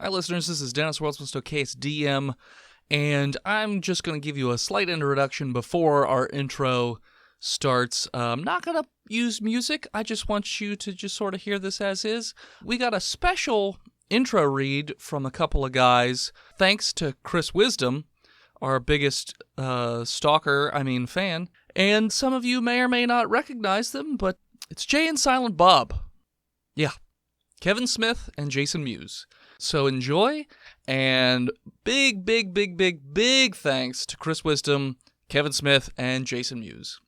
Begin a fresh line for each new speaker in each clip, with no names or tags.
Hi, listeners. This is Dennis Worldsmith, Case DM, and I'm just going to give you a slight introduction before our intro starts. I'm not going to use music. I just want you to just sort of hear this as is. We got a special intro read from a couple of guys, thanks to Chris Wisdom, our biggest fan. And some of you may or may not recognize them, but it's Jay and Silent Bob. Yeah, Kevin Smith and Jason Mewes. So enjoy, and big thanks to Chris Wisdom, Kevin Smith, and Jason Mewes.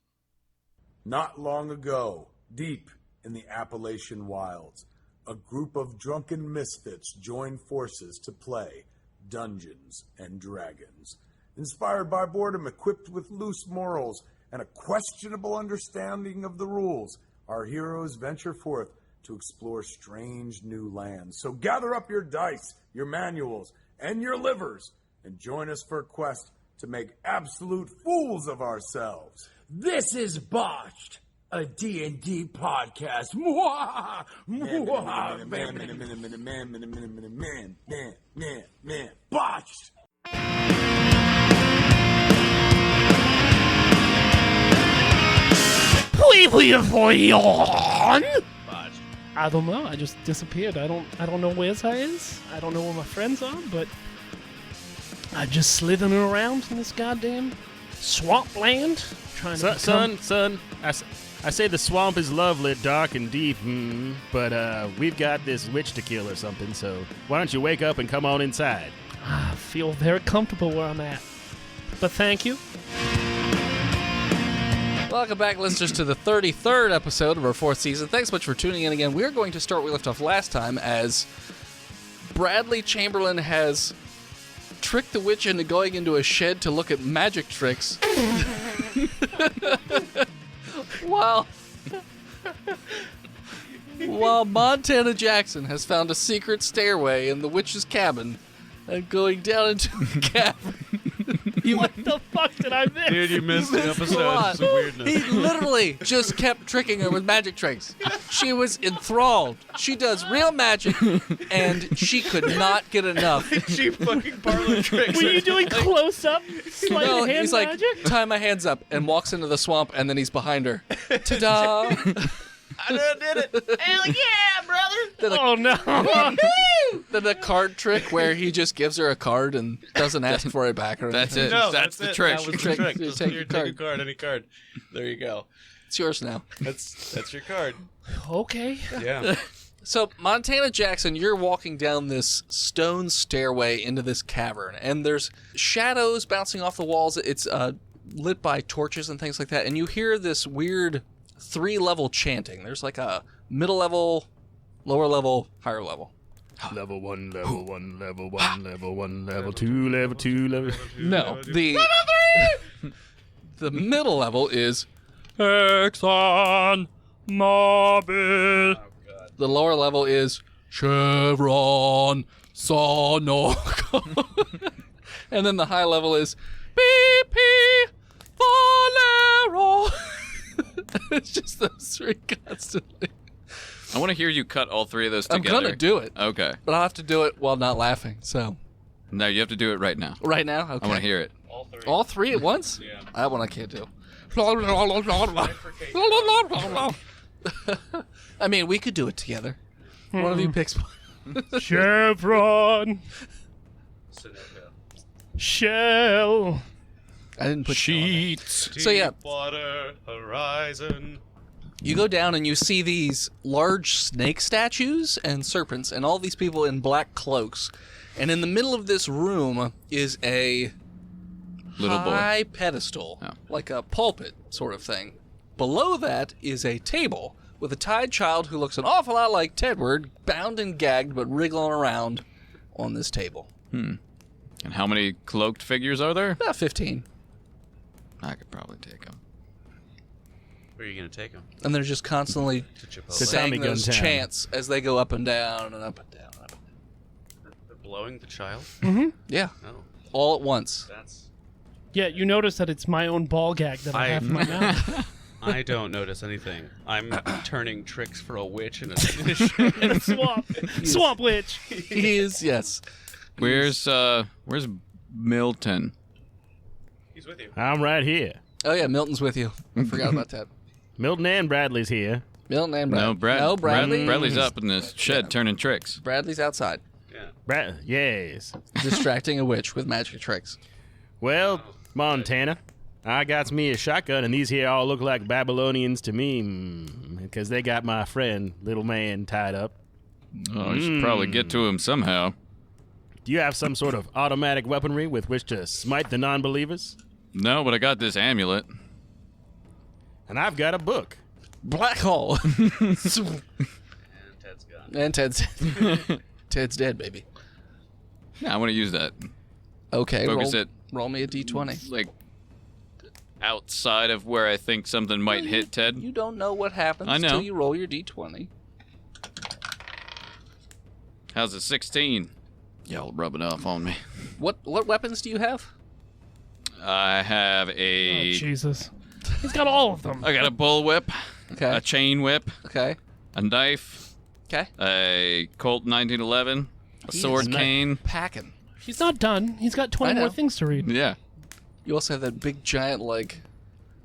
Not long ago, deep in the Appalachian wilds, a group of drunken misfits joined forces to play Dungeons and Dragons. Inspired by boredom, equipped with loose morals, and a questionable understanding of the rules, our heroes venture forth to explore strange new lands. So gather up your dice, your manuals, and your livers, and join us for a quest to make absolute fools of ourselves.
This is Botched, a D&D podcast. Botched!
I don't know. I just disappeared. I don't know where I is. I don't know where my friends are, but I just slithering around in this goddamn swampland trying to
Son, I say the swamp is lovely, dark and deep, but we've got this witch to kill or something, so why don't you wake up and come on inside?
I feel very comfortable where I'm at. But thank you.
Welcome back, listeners, to the 33rd episode of our 4th season. Thanks so much for tuning in again. We're going to start where we left off last time, as Bradley Chamberlain has tricked the witch into going into a shed to look at magic tricks. While Montana Jackson has found a secret stairway in the witch's cabin and going down into the cavern.
What the fuck did I miss?
Dude, you missed an episode. Some weirdness.
He literally just kept tricking her with magic tricks. She was enthralled. She does real magic, and she could not get enough.
She fucking parlor tricks.
Were you doing close-up sleight of hand
he's
magic?
like, tie my hands up, and walks into the swamp, and then he's behind her. Ta-da!
I did it.
Hell yeah, brother!
Oh, no.
Then the card trick where he just gives her a card and doesn't ask for it back. Or
That's
anything.
it.
No,
that's the
it.
trick.
That was the
Trick.
trick.
You
Just
take
here,
your
take a card, any card. There you go.
It's yours now.
That's your card.
Okay.
Yeah.
So, Montana Jackson, you're walking down this stone stairway into this cavern, and there's shadows bouncing off the walls. It's lit by torches and things like that, and you hear this weird 3-level chanting. There's like a middle level, lower level, higher level.
Level 1, level 1, level 1, level 1, level 2, level 2, level 2.
No, the middle level is Exxon Mobil. The lower level is Chevron Sonoco. And then the high level is BP Valero. It's just those three constantly.
I want to hear you cut all three of those together.
I'm gonna do it.
Okay.
But I'll have to do it while not laughing, so.
No, you have to do it right now.
Right now? Okay.
I want to hear it.
All three at once?
Yeah.
That one I can't do. I mean, we could do it together. One of you picks one.
Chevron. Shell.
I didn't put
Sheets.
So yeah,
Water, horizon.
you go down and you see these large snake statues and serpents and all these people in black cloaks. And in the middle of this room is a
Little boy.
high pedestal,
Oh.
like a pulpit sort of thing. Below that is a table with a tied child who looks an awful lot like Tedward, bound and gagged but wriggling around on this table.
And how many cloaked figures are there?
About 15.
I could probably take them.
Where are you going to take them?
And they're just constantly
To Chipotle.
saying
Tommy Gun
those
Town.
chants as they go up and down and up and down and up and down.
They're blowing the child?
Yeah,
No.
all at once.
That's...
Yeah, you notice that it's my own ball gag that I have in my mouth.
I don't notice anything. I'm turning tricks for a witch in a shed.
Swamp witch.
He is, yes.
Where's Milton?
He's with you.
I'm right here.
Oh, yeah, Milton's with you. I forgot about that.
Milton and Bradley's here.
Milton and Bradley.
No,
Bradley.
Bradley's up in the shed turning tricks.
Bradley's outside,
Yeah.
Yes.
distracting a witch with magic tricks.
Well, Montana, I got me a shotgun, and these here all look like Babylonians to me, because they got my friend, little man, tied up.
Oh, I should probably get to him somehow.
Do you have some sort of automatic weaponry with which to smite the non-believers?
No, but I got this amulet.
And I've got a book.
Black hole.
And Ted's gone.
And Ted's dead, baby.
Yeah, I want to use that.
Okay,
Focus it.
roll me a d20.
Like, outside of where I think something might hit Ted.
You don't know what happens
I know.
until you roll your d20.
How's a 16? Y'all rub it off on me.
What weapons do you have?
I have
Oh,
a...
Jesus. He's got all of them.
I got a bullwhip,
Okay.
a chain whip,
Okay.
a knife,
Okay.
a Colt 1911, a
He
sword
is
cane.
Packing.
He's not done. He's got 20
I know.
more things to read.
Yeah,
You also have that big giant like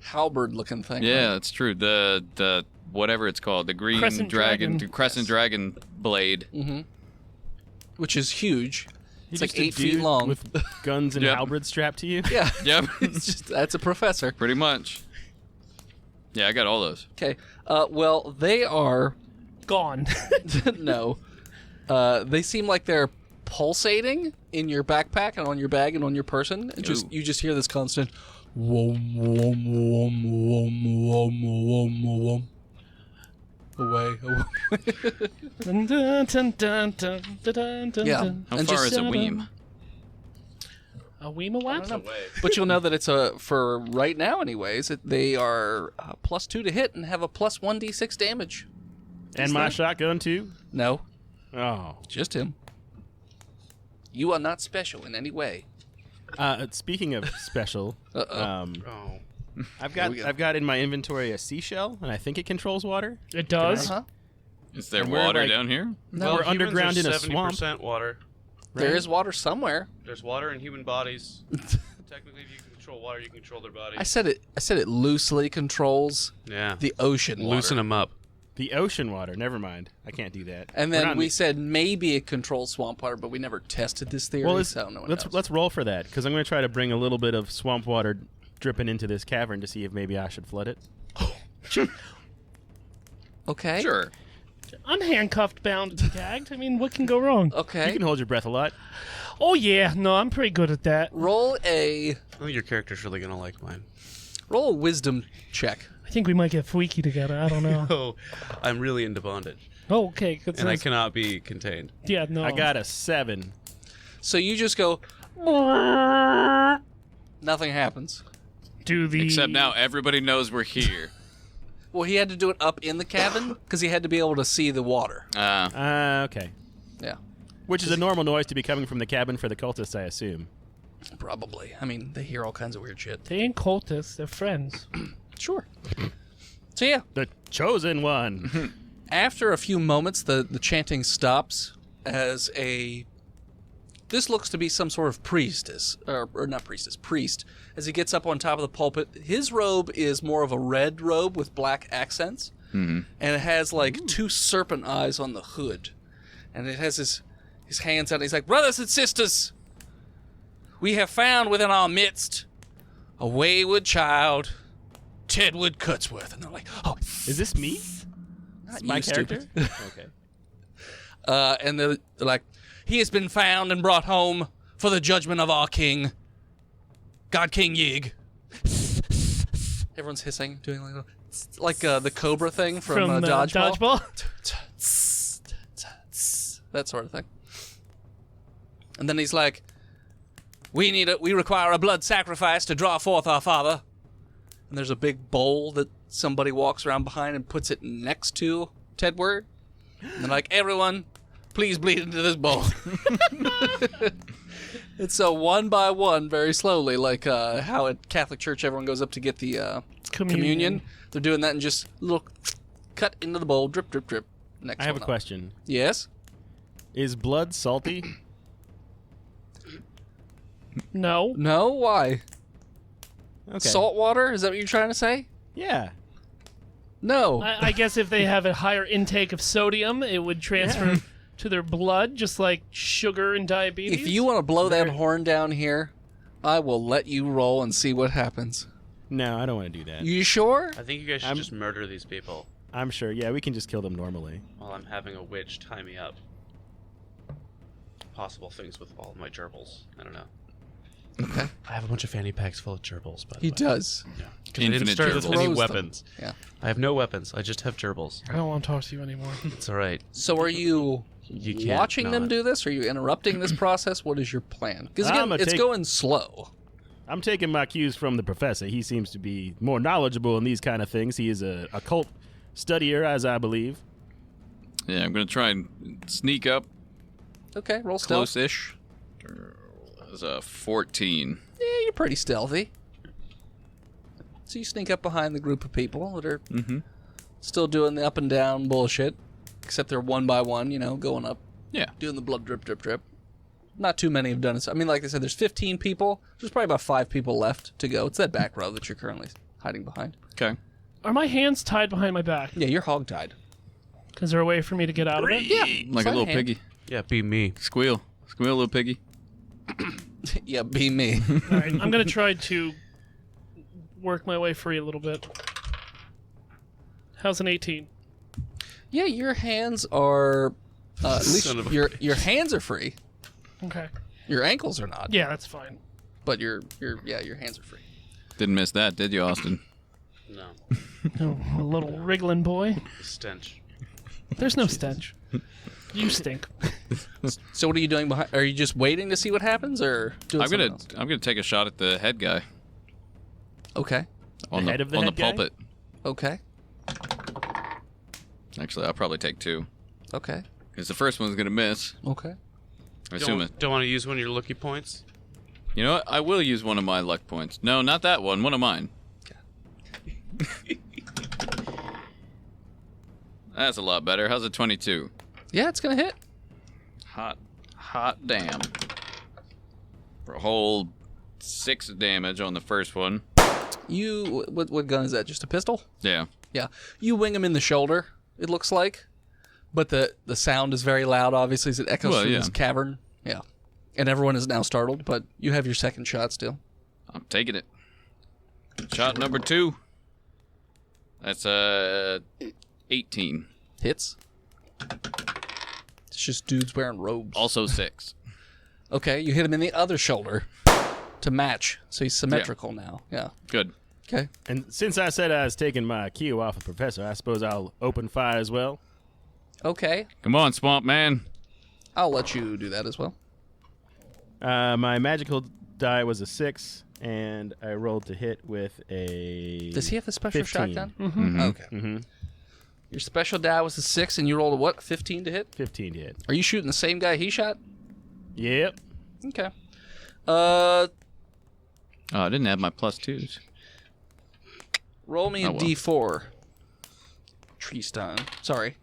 halberd-looking thing.
yeah,
right?
that's true. The whatever it's called, the green
Crescent dragon.
crescent dragon blade.
Which is huge. It's like
Just a
8 feet
dude
long.
with guns and
Yep.
halberds strapped to you.
Yeah.
Yep,
It's just that's a professor.
pretty much. Yeah, I got all those.
Okay. Well, they are
Gone.
no. They seem like they're pulsating in your backpack and on your bag and on your person. And
Ooh.
you just hear this constant wom wom wom wom wom wom wom. Away.
Dun, dun, dun, dun, dun, dun, dun,
Yeah.
dun.
How
And
far
just-
is a weem?
A Weema what?
But you'll know that it's for right now, anyways. They are +2 to hit and have a +1d6 damage.
And my shotgun, too?
No,
Oh.
just him. You are not special in any way.
Speaking of special,
Oh.
I've
we go.
got in my inventory a seashell, and I think it controls water.
It does.
Uh-huh.
Is there
And we're
water
like-
down here?
No,
We're
Humans
underground
are
in a swamp.
70% water.
there is water somewhere.
There's water in human bodies. Technically, if you can control water, you can control their bodies.
I said it loosely controls
Yeah.
the ocean water.
Loosen them up.
The ocean water. Never mind. I can't do that.
And
We're
then
not
we
in-
said maybe it controls swamp water, but we never tested this theory,
well,
so no one
let's
knows.
let's roll for that, because I'm going to try to bring a little bit of swamp water dripping into this cavern to see if maybe I should flood it.
Okay.
Sure.
Unhandcuffed, bound, and gagged. I mean, what can go wrong?
Okay.
You can hold your breath a lot.
Oh, yeah. No, I'm pretty good at that.
Roll a
I think your character's really gonna like mine.
wisdom check.
I think we might get freaky together. I don't know.
Oh, I'm really into bondage,
Oh, okay. Good
and I
sense.
cannot be contained.
Yeah, no.
I got a 7.
So you just go. Nothing happens.
Do the...
Except now everybody knows we're here.
Well, he had to do it up in the cabin because he had to be able to see the water.
Okay.
Yeah,
Which is a normal noise to be coming from the cabin for the cultists, I assume.
probably. I mean, they hear all kinds of weird shit.
They ain't cultists. They're friends.
Sure. So yeah,
The chosen one.
after a few moments, the chanting stops as this looks to be some sort of priestess, or not priestess, priest. As he gets up on top of the pulpit, his robe is more of a red robe with black accents, and it has like 2 serpent eyes on the hood, and it has his hands out. And he's like, "Brothers and sisters, we have found within our midst a wayward child, Tedward Cutsworth." And they're like, "Oh,
Is this me?
not
My
you,
character?
stupid."
Okay.
And they're like, "He has been found and brought home for the judgment of our king, God King Yig." Everyone's hissing, doing like the Cobra thing from Dodgeball. That sort of thing. And then he's like, we require a blood sacrifice to draw forth our father." And there's a big bowl that somebody walks around behind and puts it next to Tedward. And they're like, "Everyone, please bleed into this bowl." It's so one by one, very slowly, like how at Catholic Church everyone goes up to get the communion. They're doing that and just little cut into the bowl, drip, drip, drip. Next
I have a
one up.
question.
Yes?
Is blood salty?
No.
No? Why?
Okay.
Salt water? Is that what you're trying to say?
Yeah.
No.
I guess if they have a higher intake of sodium, it would transfer to their blood, just like sugar and diabetes.
If you want to blow that horn down here, I will let you roll and see what happens.
No, I don't want to do that.
You sure?
I think you guys should just murder these people
I'm sure. Yeah, we can just kill them normally.
while I'm having a witch tie me up. Possible things with all my gerbils. I don't know.
Okay.
I have a bunch of fanny packs full of gerbils, by the
He
way.
does.
Yeah. 'Cause I didn't
Infinite
start with
gerbils.
any
Throws them.
weapons.
Yeah.
I have no weapons. I just have gerbils.
I don't want to talk to you anymore.
It's all right.
So are you,
You can't
watching them
not.
do this? Are you interrupting this process? What is your plan? Because again,
I'ma
it's
take-
going slow.
I'm taking my cues from the professor. He seems to be more knowledgeable in these kind of things. He is a occult studier, as I believe.
Yeah, I'm gonna try and sneak up
Okay, roll stealth.
close-ish. That's a 14.
Yeah, you're pretty stealthy. So you sneak up behind the group of people that are still doing the up and down bullshit, except they're one by one, going up,
Yeah.
doing the blood drip, drip, drip. Not too many have done it. I mean, like I said, there's 15 people. There's probably about 5 people left to go. It's that back row that you're currently hiding behind.
Okay.
Are my hands tied behind my back?
Yeah, you're hogtied.
Is there a way for me to get out of it?
Yeah,
Like a little
hand.
piggy.
Yeah, be me.
Squeal. Squeal, little piggy.
Yeah, be me.
All right, I'm going to try to work my way free a little bit. How's an 18?
Yeah, your hands are. At least
Son of a
your hands are free.
Okay.
Your ankles are not.
Yeah, that's fine.
But your hands are free.
Didn't miss that, did you, Austin?
No.
Oh, a little wriggling boy.
Stench.
There's no stench. You stink.
So what are you doing behind? Are you just waiting to see what happens, or doing
I'm
something
gonna
else?
I'm gonna take a shot at the head guy
Okay.
on
The head of the
on
head
the
guy?
pulpit.
Okay.
Actually, I'll probably take 2
Okay.
because the first one's gonna miss.
Okay.
I assume it.
Don't want to use one of your lucky points?
You know what? I will use one of my luck points. No, not that one. One of mine. That's a lot better. How's a 22?
Yeah, it's gonna hit.
Hot damn. For a whole 6 damage on the first one.
You what gun is that? Just a pistol?
Yeah.
Yeah. You wing him in the shoulder. It looks like, but the sound is very loud. Obviously, as it echoes
Well,
through
yeah.
this cavern. Yeah. And everyone is now startled, but you have your second shot still.
I'm taking it. Shot number 2. That's 18.
Hits. It's just dudes wearing robes.
Also 6.
Okay, you hit him in the other shoulder to match, so he's symmetrical now. Yeah.
Good.
Okay.
And since I said I was taking my cue off of Professor, I suppose I'll open fire as well.
Okay.
Come on, Swamp Man.
I'll let you do that as well.
My magical die was a 6, and I rolled to hit with a.
Does he have the special
15.
shotgun?
Mm-hmm.
Okay.
Mm-hmm.
Your special die was a 6, and you rolled a what? 15 to hit?
15 to hit.
Are you shooting the same guy he shot?
Yep.
Okay.
Oh, I didn't have my +2s.
Roll me a
Oh, well.
D4. Treestone. Sorry.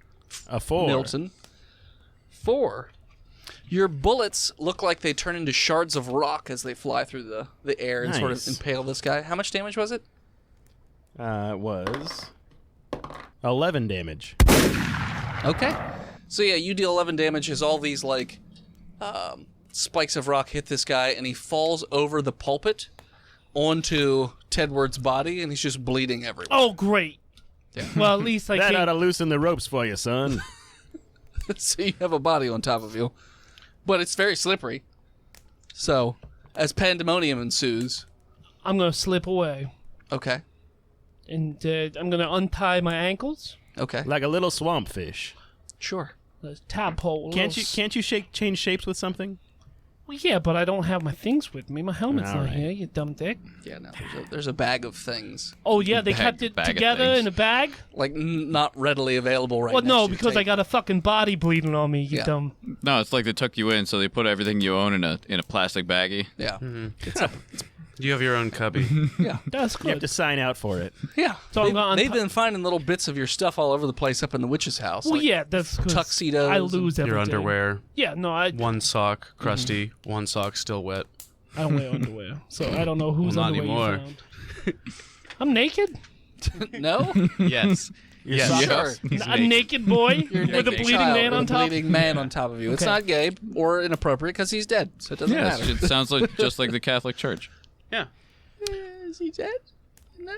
A 4.
Milton. 4. Your bullets look like they turn into shards of rock as they fly through the air and sort of
Nice.
impale this guy. How much damage was it?
It was 11 damage.
Okay. So yeah, you deal 11 damage as all these spikes of rock hit this guy, and he falls over the pulpit onto Tedward's body, and he's just bleeding everywhere.
Oh, great. Yeah. Well, at least I
That ought
can't.
to loosen the ropes for you, son.
So you have a body on top of you, but it's very slippery. So as pandemonium ensues,
I'm going to slip away.
okay,
And I'm going to untie my ankles.
okay,
Like a little swamp fish.
sure.
The tadpole.
Can't you change shapes with something?
Well, yeah, but I don't have my things with me. My helmet's
All
not
right.
here, you dumb dick.
Yeah, no, there's a bag of things,
Oh, yeah, they
Bag-
kept it
bag of
together
things.
in a bag?
like not readily available right
Well,
next
no,
to your
because I
table.
got a fucking body bleeding on me, you
Yeah.
dumb.
No, it's like they took you in, so they put everything you own in a plastic baggie.
Yeah,
You have your own cubby.
Yeah.
That's
You have
good.
to sign out for it.
Yeah.
So I'm gonna
they've been finding little bits of your stuff all over the place up in the witch's house.
Well,
like
yeah, that's 'cause
tuxedos
I
and
lose every
Your
day.
underwear.
Yeah, no, I
One sock, crusty. One sock still wet.
don't wear underwear, so I don't know whose
Well, not
underwear
anymore.
you found. I'm naked.
No?
Yes. Yes.
Sure.
He's
A naked boy
You're
with a
naked
bleeding
child
man
with
on
a
top.
bleeding man on top of you. It's
Okay.
not gay or inappropriate because he's dead, so it doesn't
Yes,
matter.
it sounds like just like the Catholic Church.
Yeah.
Is he dead? No.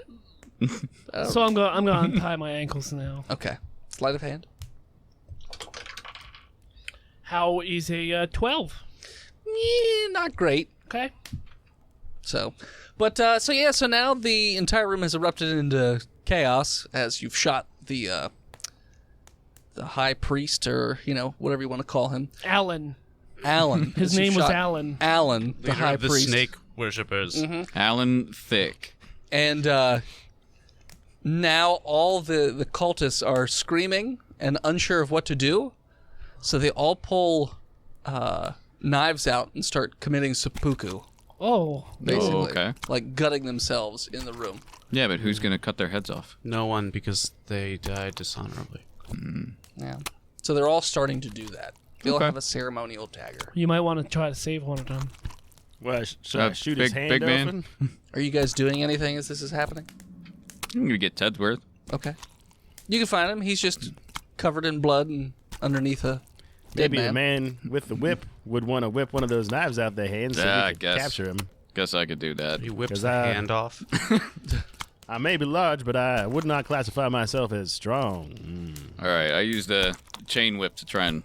So I'm gonna untie my ankles now.
Okay. Sleight of hand.
How is a 12?
Not great.
Okay.
So now the entire room has erupted into chaos as you've shot the high priest, or whatever you want to call him,
Alan.
Alan.
His
As you've
name was
shot
Alan.
Alan, the
Leader
high
of the
priest,
snake worshippers.
Alan Thick.
and now all the cultists are screaming and unsure of what to do, so they all pull knives out and start committing seppuku,
Oh.
basically,
okay.
like gutting themselves in the room.
Yeah, but who's gonna cut their heads off?
No one, because they died dishonorably.
Yeah. So they're all starting to do that. They'll
Okay.
have a ceremonial dagger.
You might want to try to save one of them.
Well, should I shoot his hand
big man.
open?
Are you guys doing anything as this is happening?
I'm gonna get Tedward.
Okay. You can find him. He's just covered in blood and underneath a dead
Maybe
man.
the man with the whip would want to whip one of those knives out their hands so
Yeah, I
we could
guess.
capture him.
Guess I could do that.
He whips
'Cause
the
I-
hand off.
I may be large, but I would not classify myself as strong.
All right, I used the chain whip to try and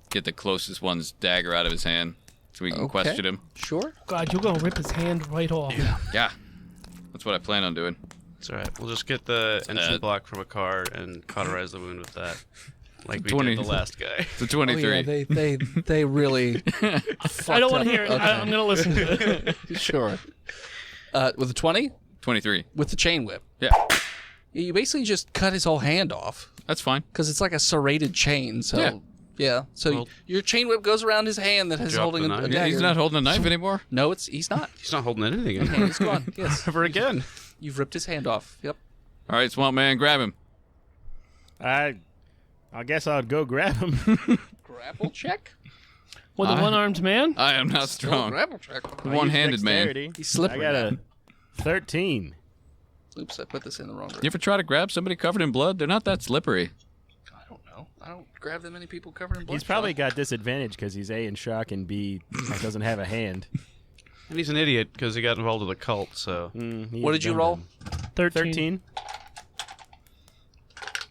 get the closest one's dagger out of his hand, so we can
Okay.
question him.
Sure.
God, you're gonna rip his hand right off.
Yeah, that's what I plan on doing.
It's alright. We'll just get the entry block from a car and cauterize the wound with that. Like we
20.
did the last guy.
It's a 23.
Oh, yeah, they really.
I don't want to hear it.
Okay.
I'm gonna listen to it.
Sure. With a 20?
23.
With the chain whip.
Yeah,
You basically just cut his whole hand off
that's fine.
because it's like a serrated chain. So yeah. So
Well-
your chain whip goes around his hand that is
Drop
holding
the
a
knife.
dagger.
He's not holding a knife anymore.
No, he's not.
He's not holding anything
Hand
anymore.
is gone. Yes.
Ever again.
You've ripped his hand off. Yep.
All right, Swamp Man, grab him.
I guess I'd go grab him.
Grapple check.
With a one-armed man?
I am not strong.
Grapple check.
One-handed man.
Dexterity.
He's slippery.
I got
man.
a 13.
Oops, I put this in the wrong.
You ever try to grab somebody covered in blood? They're not that slippery.
I don't know. I don't grab that many people covered in blood.
He's probably got disadvantage because he's A, in shock, and B, doesn't have a hand.
And he's an idiot because he got involved with a cult, so.
What did you roll?
13.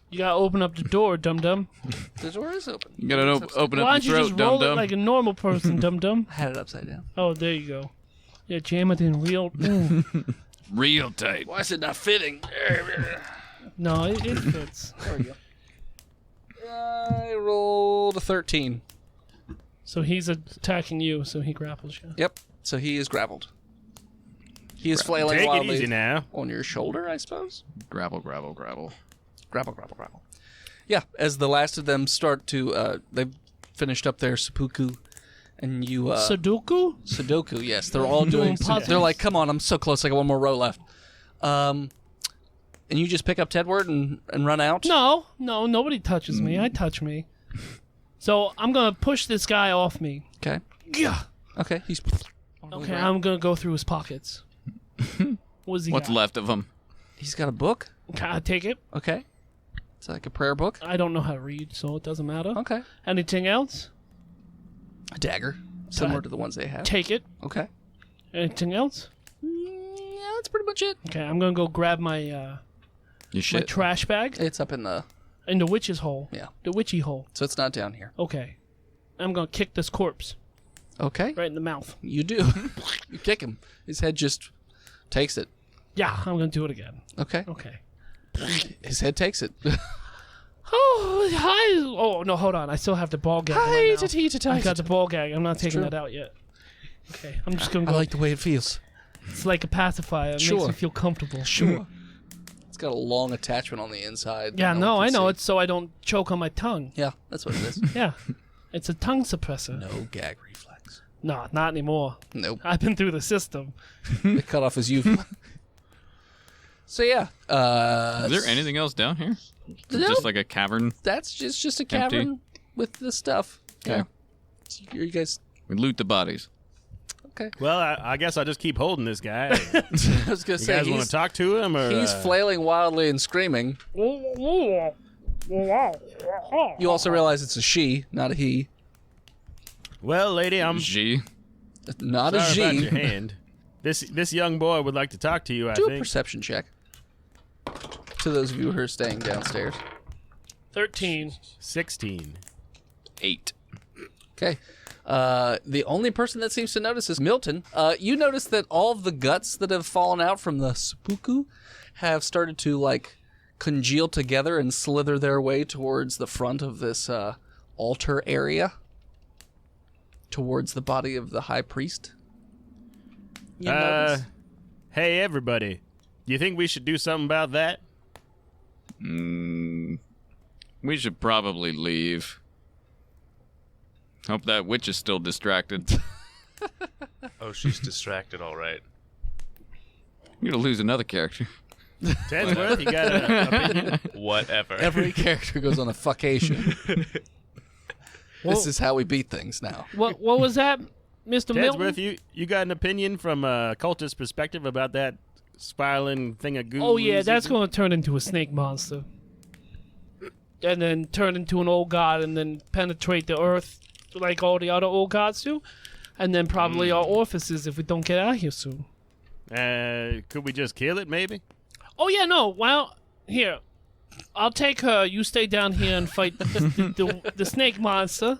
You gotta open up the door, dum-dum.
The door is open.
You gotta open
Why
up
don't
your
you
throat,
just roll
dum
it
dum.
like a normal person, dum-dum?
I had it upside down.
Oh, there you go. Yeah, jam it in real... Ooh.
Real tight.
Why is it not fitting?
No, it fits.
There we go. I rolled a 13.
So he's attacking you, so he grapples you.
Yep. So he is grappled. He is flailing
Take it
wildly
easy now.
on your shoulder, I suppose.
Grapple, grapple, grapple.
Grapple, grapple, grapple. Yeah, as the last of them start to, they've finished up their seppuku, and you,
Sudoku?
Sudoku, yes. They're all doing,
puzzles.
they're like, come on, I'm so close, I got one more row left. And you just pick up Tedward and run out?
No, nobody touches me. I touch me. So I'm gonna push this guy off me.
Okay.
Yeah.
Okay, he's...
Okay, I'm gonna go through his pockets. What's he
What's
got?
left of him?
He's got a book?
Can I take it?
Okay. It's like a prayer book?
I don't know how to read, so it doesn't matter.
Okay.
Anything else?
A dagger, similar to the ones they have.
Take it.
Okay.
Anything else?
Yeah, that's pretty much it.
Okay, I'm gonna go grab my
You
my
shit.
trash bag
It's up in the...
witch's hole.
Yeah.
The witchy hole.
So it's not down here.
Okay. I'm gonna kick this corpse
Okay.
right in the mouth.
You do. You kick him. His head just takes it.
Yeah, I'm gonna do it again.
Okay.
Okay.
His head takes it.
Oh, hi. Oh no, hold on. I still have the ball gag.
Hi,
right now. I got the ball gag. I'm not taking
true.
that out yet. Okay, I'm just gonna
I
go.
like the way it feels.
It's like a pacifier. It makes
Sure.
me feel comfortable.
Sure. It's got a long attachment on the inside.
Yeah,
that
no,
one
I
can
know.
see.
It's so I don't choke on my tongue.
Yeah, that's what it is.
Yeah, it's a tongue suppressor.
No gag reflex.
No, not anymore.
Nope.
I've been through the system.
They cut off his youth. So yeah.
Is there anything else down here? Is it
No.
just like a cavern?
That's just a cavern with the stuff.
Okay.
Yeah. So you guys.
We loot the bodies.
Okay.
Well, I guess I'll just keep holding this guy.
I was gonna
You
say
guys want to talk to him, or
he's flailing wildly and screaming. You also realize it's a she, not a he.
Well, lady, I'm
G.
Not
sorry
a
about
she.
your hand. This young boy would like to talk to you. I
Do a
think.
perception check. To those of you who are staying downstairs.
13.
16.
8.
Okay. The only person that seems to notice is Milton. You notice that all of the guts that have fallen out from the seppuku have started to, like, congeal together and slither their way towards the front of this altar area. Towards the body of the high priest. You notice?
Hey, everybody. You think we should do something about that?
We should probably leave. Hope that witch is still distracted.
Oh, she's distracted, all right.
You're gonna lose another character.
Tedward, you got an opinion?
Whatever.
Every character goes on a fuckation. This is how we beat things now.
What was that, Mr. Milton?
Tedward, you got an opinion from a cultist perspective about that spiraling thing of goo?
Oh, yeah, that's going to turn into a snake monster. And then turn into an old god and then penetrate the earth like all the other old gods do. And then probably our orifices if we don't get out here soon.
Could we just kill it, maybe?
Oh, yeah, no. Well, here. I'll take her. You stay down here and fight the snake monster.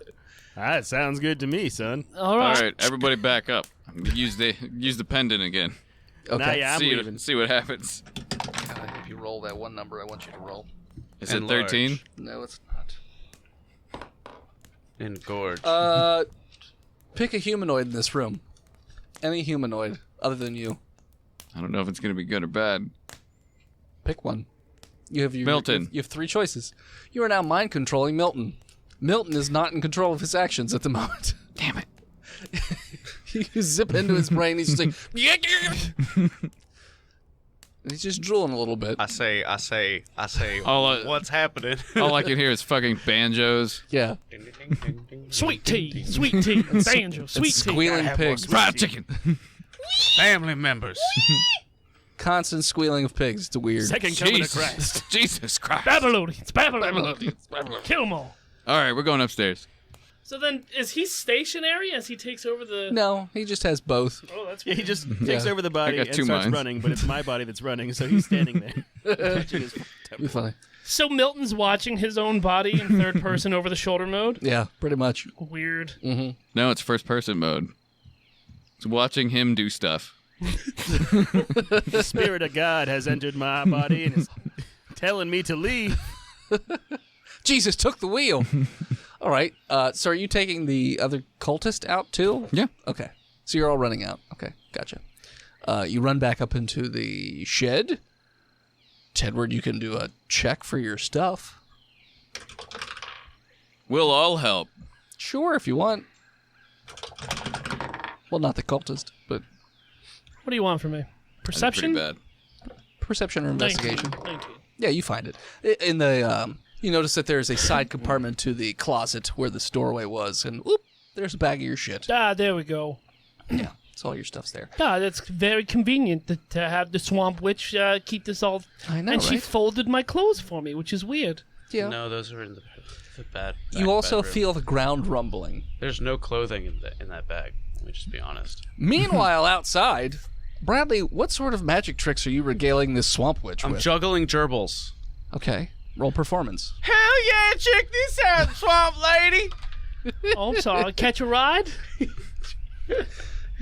That sounds good to me, son.
All right.
All right, everybody back up. Use the pendant again.
Okay.
Nah, yeah, I'm leaving.
See what happens.
If you roll that one number I want you to roll.
Is it
Enlarge.
13?
No, it's not.
Engorge.
Pick a humanoid in this room. Any humanoid other than you.
I don't know if it's gonna be good or bad.
Pick one. You have
Milton.
You have 3 choices. You are now mind controlling Milton. Milton is not in control of his actions at the moment.
Damn it.
You zip into his brain. He's just like, and he's just drooling a little bit.
I say,
All
what's happening?
all I can hear is fucking banjos.
Yeah.
Sweet tea, banjo, sweet tea.
Squealing pigs.
Fried chicken.
Family members.
Constant squealing of pigs. It's weird.
Second coming of Christ.
Jesus. Jesus Christ.
Babylonians, Babylonians. Kill them all.
All right, we're going upstairs.
So then, is he stationary as he takes over the...
No, he just has both.
Oh, that's
Yeah, he just takes over the body
I got
and
two
starts
minds.
running, but it's my body that's running, so he's standing there. Touching his
Be funny.
So Milton's watching his own body in third person over the shoulder mode?
Yeah, pretty much.
Weird.
No, it's first person mode. It's watching him do stuff.
The spirit of God has entered my body and is telling me to leave.
Jesus took the wheel. All right. So are you taking the other cultist out too?
Yeah.
Okay. So you're all running out. Okay. Gotcha. You run back up into the shed. Tedward, you can do a check for your stuff.
We'll all help.
Sure, if you want. Well, not the cultist, but
What do you want from me?
That's
Perception?
pretty bad.
perception or investigation.
19.
Yeah, you find it. In the, you notice that there's a side compartment to the closet where this doorway was, and whoop, there's a bag of your shit.
Ah, there we go.
Yeah, so all your stuff's there.
Ah, that's very convenient to have the swamp witch keep this all...
I know,
And she
right?
folded my clothes for me, which is weird.
Yeah.
No, those are in the bad.
You also
bedroom.
feel the ground rumbling.
There's no clothing in that bag. Let me just be honest.
Meanwhile, outside, Bradley, what sort of magic tricks are you regaling this swamp witch
I'm
with?
juggling gerbils.
Okay, roll performance.
Hell yeah! Check this out, swamp lady.
Oh, I'm sorry. Catch a ride?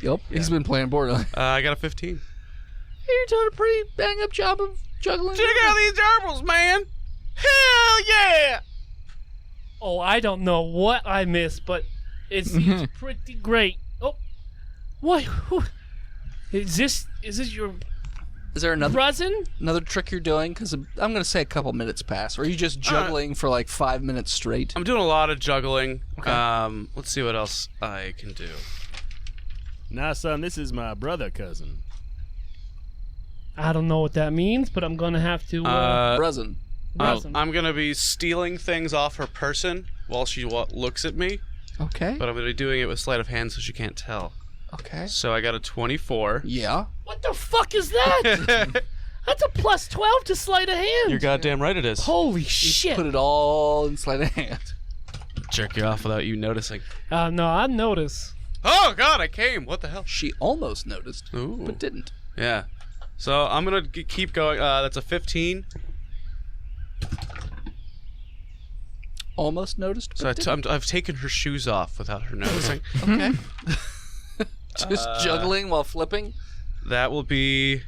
Yep, he's been playing Borderlands.
I got a 15.
You're doing a pretty bang-up job of juggling.
Check out these gerbils, man. Hell yeah!
Oh, I don't know what I missed, but it seems pretty great. Oh, what? Is this your
Is there another
resin?
trick you're doing? Because I'm going to say a couple minutes pass. Or are you just juggling for like 5 minutes straight?
I'm doing a lot of juggling. Let's see what else I can do.
Nah, son, this is my brother cousin.
I don't know what that means, but I'm gonna have to.
Resin.
Resin.
I'm gonna be stealing things off her person while she looks at me,
Okay.
but I'm gonna be doing it with sleight of hand so she can't tell.
Okay.
So I got a 24.
Yeah.
What the fuck is that? That's a plus 12 to sleight of hand.
You're goddamn right it is.
Holy shit.
Put it all in sleight of hand.
Jerk you off without you noticing.
No, I notice.
Oh god, I came. What the hell?
She almost noticed,
Ooh.
but didn't.
Yeah. So I'm gonna keep going. That's a 15.
Almost noticed, but
So
didn't.
I've taken her shoes off without her noticing.
Okay. Just juggling while flipping.
That will be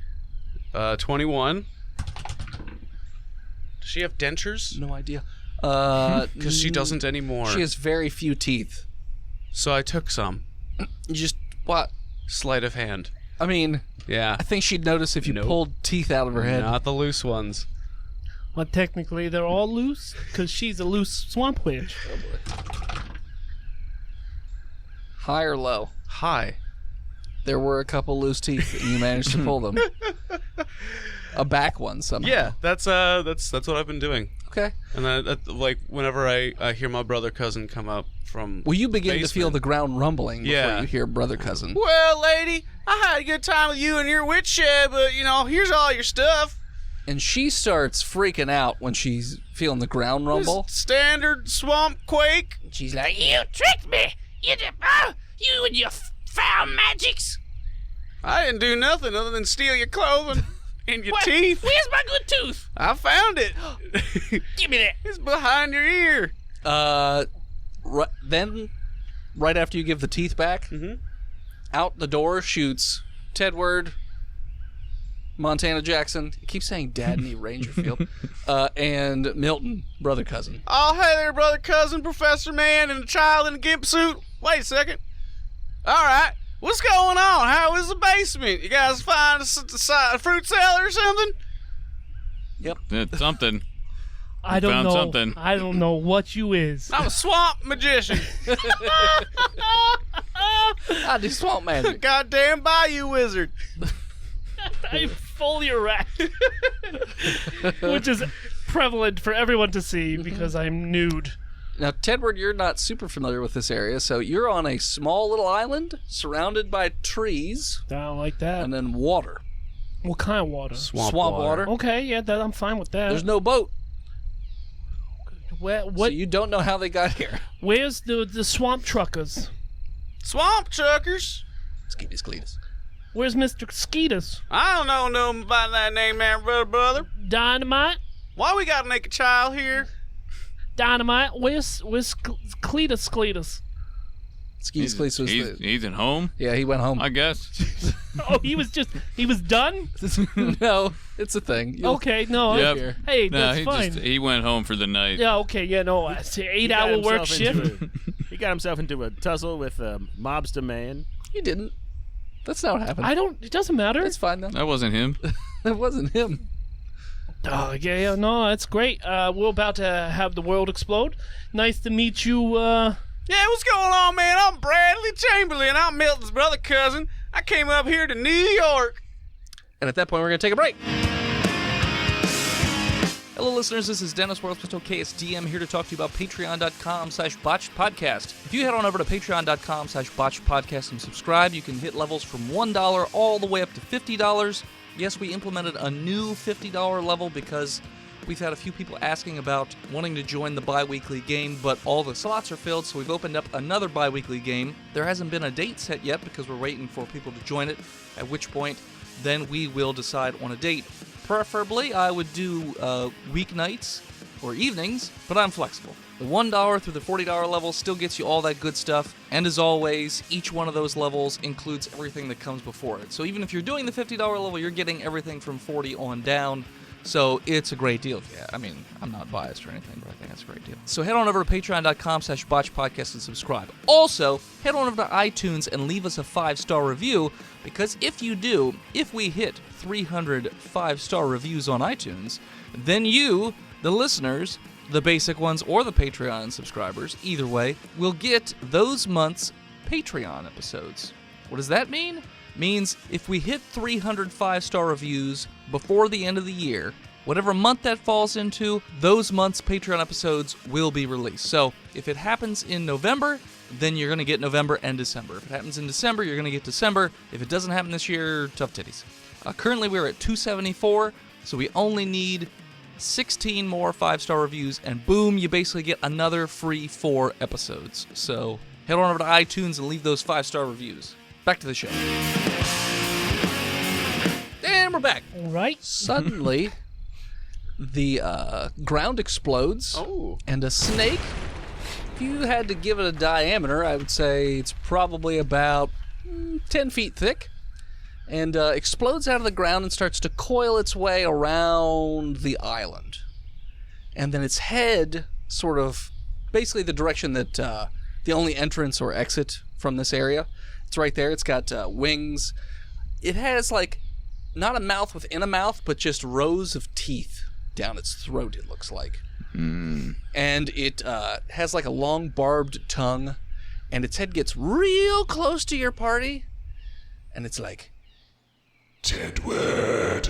21. Does she have dentures?
No idea.
Because she doesn't anymore.
She has very few teeth.
So I took some.
You just what?
Sleight of hand.
I mean,
Yeah.
I think she'd notice if you
Nope.
pulled teeth out of her head.
Not the loose ones.
Well, technically, they're all loose because she's a loose swamp witch.
High or low?
Hi.
There were a couple loose teeth, and you managed to pull them. A back one somehow.
Yeah, that's what I've been doing.
Okay.
And then, like, whenever I hear my brother cousin come up from
Well, you begin to feel
basement.
the ground rumbling before
Yeah.
you hear brother cousin.
Well, lady, I had a good time with you and your witch shed, but, here's all your stuff.
And she starts freaking out when she's feeling the ground rumble.
Just standard swamp quake.
She's like,
You tricked me! You and your foul magics!
I didn't do nothing other than steal your clothing and your teeth.
Where's my good tooth?
I found it.
Give me that.
It's behind your ear.
Then, right after you give the teeth back, out the door shoots Tedward, Montana Jackson, I keep saying Dadney Rangerfield, and Milton, brother cousin.
Oh, hey there, brother cousin, Professor Man, and a child in a gimp suit. Wait a second. All right. What's going on? How is the basement? You guys find a fruit cellar or something?
It's something.
I don't
found
know.
something.
I don't know what you is.
I'm a swamp magician.
I do swamp magic.
Goddamn bayou wizard.
I'm fully erect, which is prevalent for everyone to see because I'm nude.
Now, Tedward, you're not super familiar with this area, so you're on a small little island surrounded by trees
I don't like that.
and then water.
What kind of water?
Swamp water.
Okay, yeah, I'm fine with that.
There's no boat,
Where,
so
what?
you don't know how they got here.
Where's the swamp truckers?
Swamp truckers.
Skeetus.
Where's Mr. Skeetus?
I don't know nothing about that name there, brother.
Dynamite?
Why we gotta make a child here?
Dynamite? Where's Cletus?
Skeetus was the...
He's at home,
Yeah, he went home.
I guess.
Oh, he was done?
No, it's a thing. You'll-
Okay, no.
Yep.
Here.
Hey,
No,
that's fine.
he went home for the night.
Yeah, okay, yeah, no. It's an
He got
8-hour work
himself into
shift.
He got himself into a tussle with a mobster man.
He didn't. That's not what happened.
It doesn't matter.
It's fine, though.
That wasn't him.
It wasn't him.
Oh, yeah, no, that's great. We're about to have the world explode. Nice to meet you,
Yeah, what's going on, man? I'm Bradley Chamberlain. I'm Milton's brother cousin. I came up here to New York.
And at that point, we're going to take a break. Hello, listeners. This is Dennis Worldsmith KSDM here to talk to you about patreon.com/botchedpodcast. If you head on over to patreon.com/botchedpodcast and subscribe, you can hit levels from $1 all the way up to $50. Yes, we implemented a new $50 level because we've had a few people asking about wanting to join the bi-weekly game, but all the slots are filled, so we've opened up another bi-weekly game. There hasn't been a date set yet because we're waiting for people to join it, at which point then we will decide on a date. Preferably, I would do weeknights or evenings, but I'm flexible. The $1 through the $40 level still gets you all that good stuff, and as always, each one of those levels includes everything that comes before it. So even if you're doing the $50 level, you're getting everything from 40 on down. So it's a great deal. Yeah, I mean, I'm not biased or anything, but I think that's a great deal. So head on over to patreon.com/botchpodcast and subscribe. Also, head on over to iTunes and leave us a 5-star review, because if you do, if we hit 300 5-star reviews on iTunes, then you, the listeners, the basic ones or the Patreon subscribers, either way, will get those month's Patreon episodes. What does that mean? Means if we hit 300 5-star reviews before the end of the year, whatever month that falls into, those months' Patreon episodes will be released. So if it happens in November, then you're going to get November and December. If it happens in December, you're going to get December. If it doesn't happen this year, tough titties. Currently, we're at 274, so we only need 16 more 5-star reviews, and boom, you basically get another free 4 episodes. So head on over to iTunes and leave those 5-star reviews. Back to the show. And we're back.
All right.
Suddenly, the ground explodes, and a snake, if you had to give it a diameter, I would say it's probably about 10 feet thick, and explodes out of the ground and starts to coil its way around the island. And then its head sort of, basically the direction that the only entrance or exit from this area, it's right there. It's got wings. It has, like, not a mouth within a mouth, but just rows of teeth down its throat, it looks like. And it has, like, a long barbed tongue, and its head gets real close to your party, and it's like,
Tedward.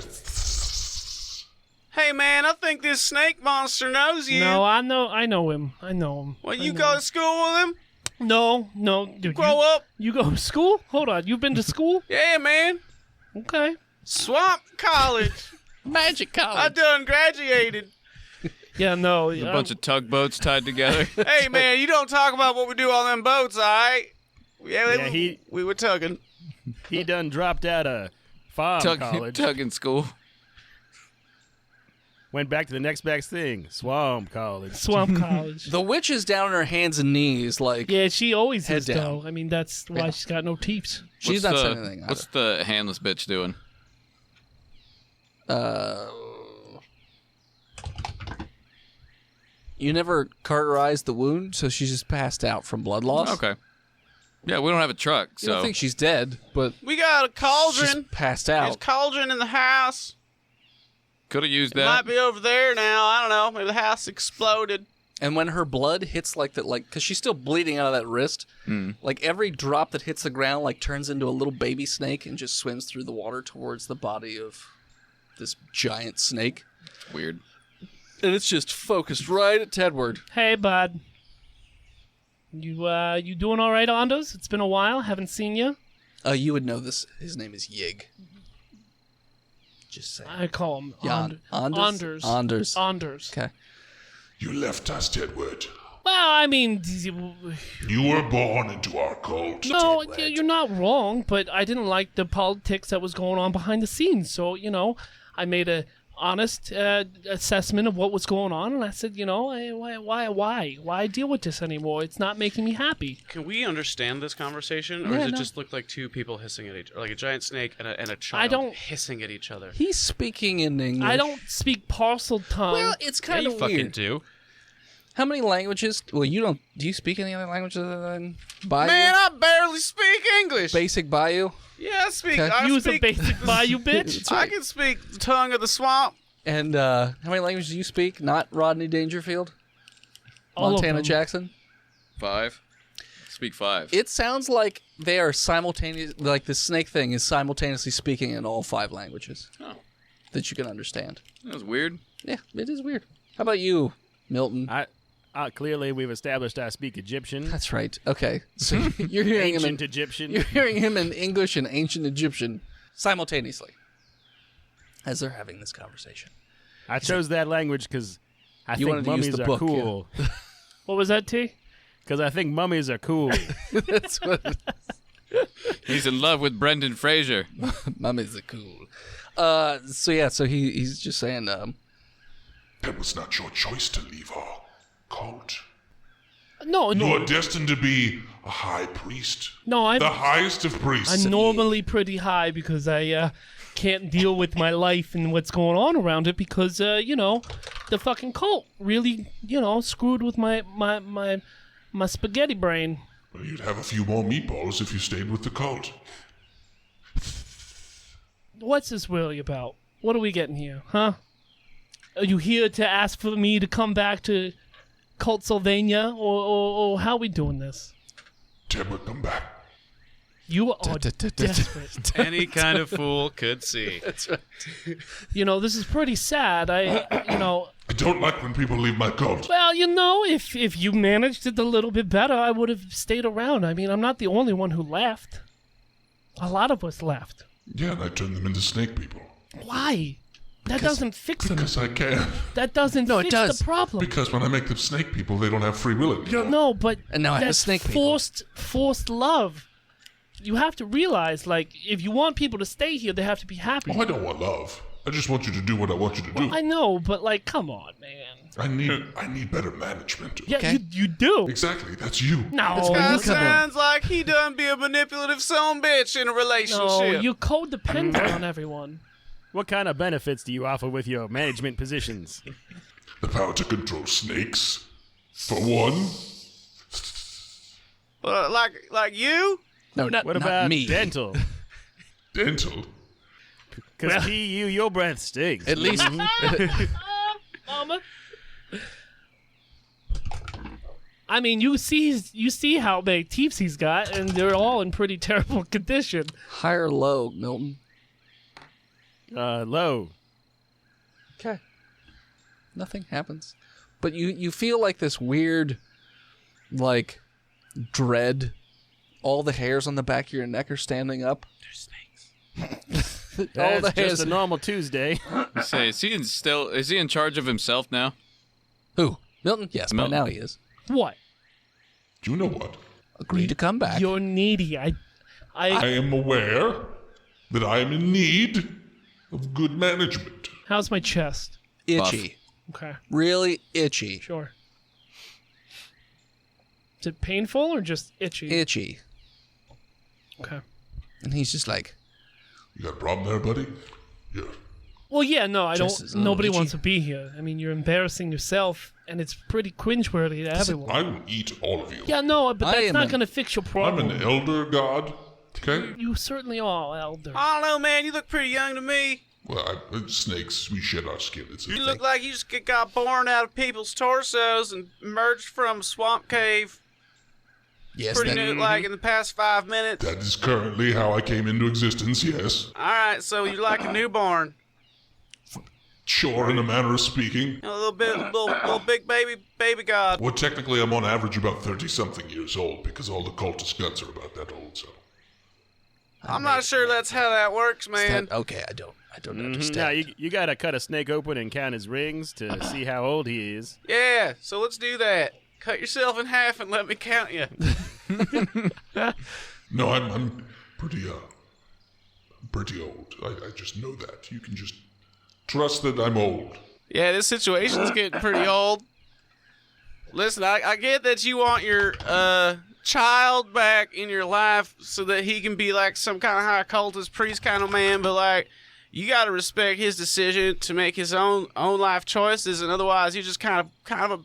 Hey, man, I think this snake monster knows you.
No, I know him.
Well, you go to school with him?
No, dude.
Grow up?
You go to school? Hold on, you've been to school?
Yeah, man.
Okay.
Swamp College.
Magic College.
I done graduated.
Yeah, no.
A bunch of tugboats tied together.
Hey, man, you don't talk about what we do on them boats, all right?
Yeah,
we were tugging.
He done dropped out of farm college.
Tugging school.
Went back to the next best thing, Swamp College.
Swamp College.
The witch is down on her hands and knees, like,
Yeah, she always
Head
is,
down.
though. I mean, that's why she's got no teeth.
she's not saying anything.
What's the handless bitch doing?
You never cauterized the wound, so she's just passed out from blood loss.
Okay. Yeah, we don't have a truck,
You don't
so
think she's dead, but
We got a
she's
cauldron.
passed
There's a
out.
cauldron in the house.
could have used
It might
that.
be over there now. I don't know. Maybe the house exploded.
And when her blood hits like that, like, because she's still bleeding out of that wrist, like every drop that hits the ground, like, turns into a little baby snake and just swims through the water towards the body of this giant snake.
Weird.
And it's just focused right at Tedward.
Hey, bud. You doing all right, Anders? It's been a while. Haven't seen you.
You would know this. His name is Yig. Just saying.
I call him
Anders?
Anders.
Anders. Okay.
You left us, Tedward.
Well, I mean,
You were born into our cult.
no,
Tedward.
you're not wrong, but I didn't like the politics that was going on behind the scenes. So, I made a honest assessment of what was going on, and I said, why deal with this anymore? It's not making me happy.
Can we understand this conversation, or
Yeah,
does it
no.
just look like two people hissing at each other, like a giant snake and a child
I don't-
hissing at each other?
He's speaking in English.
I don't speak parcel tongue.
Well, it's
Yeah,
kind
you
of
fucking
weird.
do.
How many languages? Well, you don't. Do you speak any other languages other than Bayou?
Man, I barely speak English.
Basic Bayou?
Yeah, I speak.
Okay.
I
You was a
speak.
basic bayou bitch.
I can speak the tongue of the swamp.
And how many languages do you speak? Not Rodney Dangerfield?
All of
Montana
them.
Jackson?
5. Speak 5.
It sounds like they are simultaneous. Like the snake thing is simultaneously speaking in all 5 languages
Oh,
that you can understand.
that was weird.
Yeah, it is weird. How about you, Milton?
Clearly, we've established I speak Egyptian.
That's right. Okay, so you're hearing him.
Ancient Egyptian.
You're hearing him in English and ancient Egyptian simultaneously as they're having this conversation.
I chose that language because I
You
think
wanted to use
mummies
the
are
book,
cool.
What was that, T?
Because I think mummies are cool.
That's what.
He's in love with Brendan Fraser.
Mummies are cool. So he's just saying,
That was not your choice to leave our cult.
No,
You are destined to be a high priest.
no. I'm
The highest of priests.
I'm normally pretty high because I can't deal with my life and what's going on around it because the fucking cult really screwed with my spaghetti brain.
Well, you'd have a few more meatballs if you stayed with the cult.
What's this really about? What are we getting here, huh? Are you here to ask for me to come back to Cult Sylvania, or how are we doing this?
Tedward, come back.
You are desperate.
Any kind of fool could see.
That's right.
This is pretty sad.
I don't like when people leave my cult.
Well, if you managed it a little bit better, I would have stayed around. I mean, I'm not the only one who left. A lot of us left.
Yeah, and I turned them into snake people.
Why? That doesn't fix them.
Because I can.
That doesn't fix the problem.
Because when I make them snake people, they don't have free will anymore.
No, but
And now I have
that's
snake people.
forced love. You have to realize, if you want people to stay here, they have to be happy.
Oh, I don't want love. I just want you to do what I want you to do.
I know, but come on, man.
I need better management.
Yeah,
Okay.
you do.
Exactly, that's you.
No,
This
you
guy
come in.
sounds like he done be a manipulative son bitch in a
No,
relationship.
you codependent on everyone.
What kind of benefits do you offer with your management positions?
The power to control snakes, for one.
Like you?
No, not,
What
not
about
me.
dental?
Dental.
Because your breath stinks.
At least
Mama. I mean, you see how many teeth he's got, and they're all in pretty terrible condition.
high or low, Milton.
Low.
Okay. Nothing happens. But you feel like this weird, dread. All the hairs on the back of your neck are standing up. They're snakes. All
That's
the hairs.
just a normal Tuesday.
Say, is he in charge of himself now?
Who? Milton? Yes,
Milton.
by now he is.
What?
Do you know what?
Agreed to come back.
You're needy.
I am aware that I am in need of good management.
How's my chest?
Itchy.
Okay,
Really itchy.
sure. Is it painful or just itchy?
Itchy.
Okay.
And he's just like,
You got a problem there, buddy? Yeah.
Well, yeah, no, I
Just
don't.
as a little
Nobody
itchy.
wants to be here. I mean, you're embarrassing yourself, and it's pretty cringeworthy to everyone.
I will eat all of you.
Yeah, no, but
I
that's
am
not
an-
going to fix your
I'm
problem.
an elder god, okay?
You certainly are, elder.
I don't know, man. You look pretty young to me.
Well, snakes, we shed our skin. It's a
You
thing.
look like you just got born out of people's torsos and emerged from a swamp cave
yes,
pretty
that,
new, like in the past 5 minutes.
That is currently how I came into existence, yes.
All right, so you're like a newborn.
Sure, in a manner of speaking.
A little big baby god.
Well, technically, I'm on average about 30-something years old because all the cultist guts are about that old, so.
I'm not sure that's how that works, man.
okay, I don't
Now,
understand.
you gotta cut a snake open and count his rings to see how old he is.
Yeah, so let's do that. Cut yourself in half and let me count you.
No, I'm pretty old. I just know that. You can just trust that I'm old.
Yeah, this situation's getting pretty old. Listen, I get that you want your child back in your life so that he can be like some kind of high cultist priest kind of man, but like you got to respect his decision to make his own life choices, and otherwise you're just kind of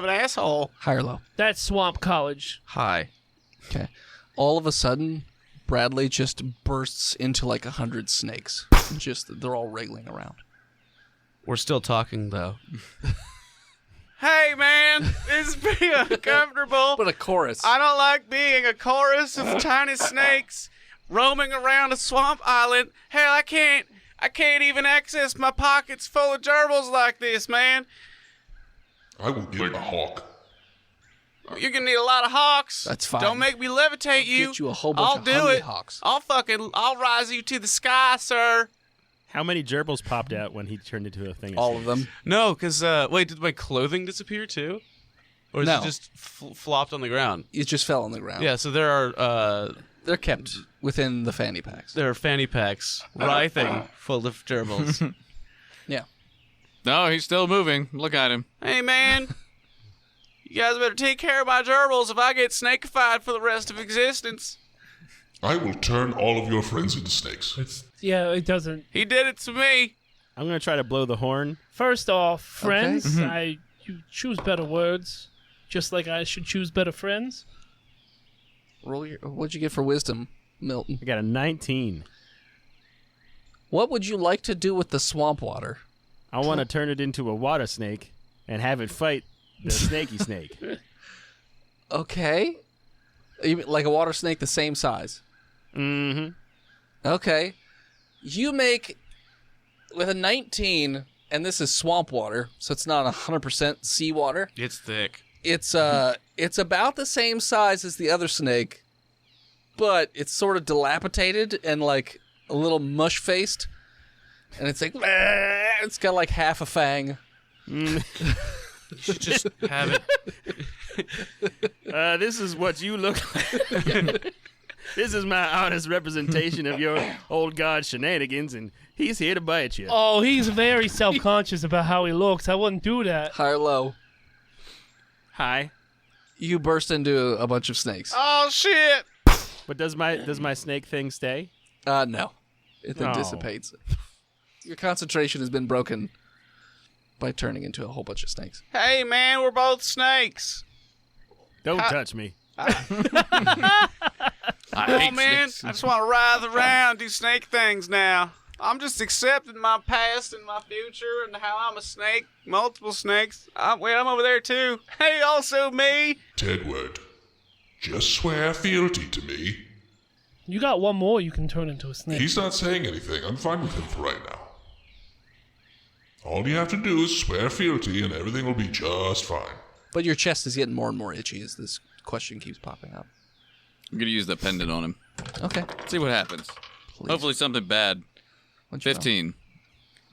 an asshole.
High or low?
That's Swamp College.
Hi.
Okay. All of a sudden, Bradley just bursts into 100 snakes. They're all wriggling around.
We're still talking though. Hey man, it's pretty uncomfortable.
But a chorus.
I don't like being a chorus of tiny snakes roaming around a swamp island. Hell, I can't even access my pockets full of gerbils like this, man.
I will get a hawk.
You're gonna need a lot of hawks.
That's fine.
Don't make me levitate you.
Get you a whole bunch
I'll
of
do
hungry
it.
hawks.
I'll rise you to the sky, sir.
How many gerbils popped out when he turned into a thing?
All of them.
No, because wait, did my clothing disappear too, or is
No.
it just flopped on the ground?
It just fell on the ground.
Yeah, so there are
They're kept within the fanny packs.
there are fanny packs writhing full of gerbils.
Yeah.
No, he's still moving. Look at him.
Hey man, you guys better take care of my gerbils if I get snakified for the rest of existence.
I will turn all of your friends into snakes.
Yeah, it doesn't.
He did it to me.
I'm gonna try to blow the horn.
First off, friends,
Mm-hmm.
you choose better words, just like I should choose better friends.
What'd you get for wisdom, Milton?
I got a 19.
What would you like to do with the swamp water?
I want to turn it into a water snake and have it fight the snaky snake.
Okay. Like a water snake the same size.
Mm-hmm.
Okay. You make, with a 19, and this is swamp water, so it's not 100% seawater.
It's thick.
It's about the same size as the other snake, but it's sort of dilapidated and like a little mush-faced. And it's like, it's got like half a fang.
You should just have it.
This is what you look like. This is my honest representation of your old god shenanigans, and he's here to bite you.
Oh, he's very self-conscious about how he looks. I wouldn't do that.
High or low?
Hi.
You burst into a bunch of snakes.
Oh shit!
But does my snake thing stay?
No. It then
Oh.
dissipates. Your concentration has been broken by turning into a whole bunch of snakes.
Hey man, we're both snakes.
Don't touch me.
Oh man, I just want to writhe around, do snake things now. I'm just accepting my past and my future and how I'm a snake, multiple snakes. Wait, I'm over there too. Hey, also me.
Tedward, just swear fealty to me.
You got one more you can turn into a snake.
He's not saying anything. I'm fine with him for right now. All you have to do is swear fealty and everything will be just fine.
But your chest is getting more and more itchy as this question keeps popping up.
I'm gonna use the pendant on him.
Okay.
See what happens.
Please.
Hopefully something bad.
What'd you
15.
roll?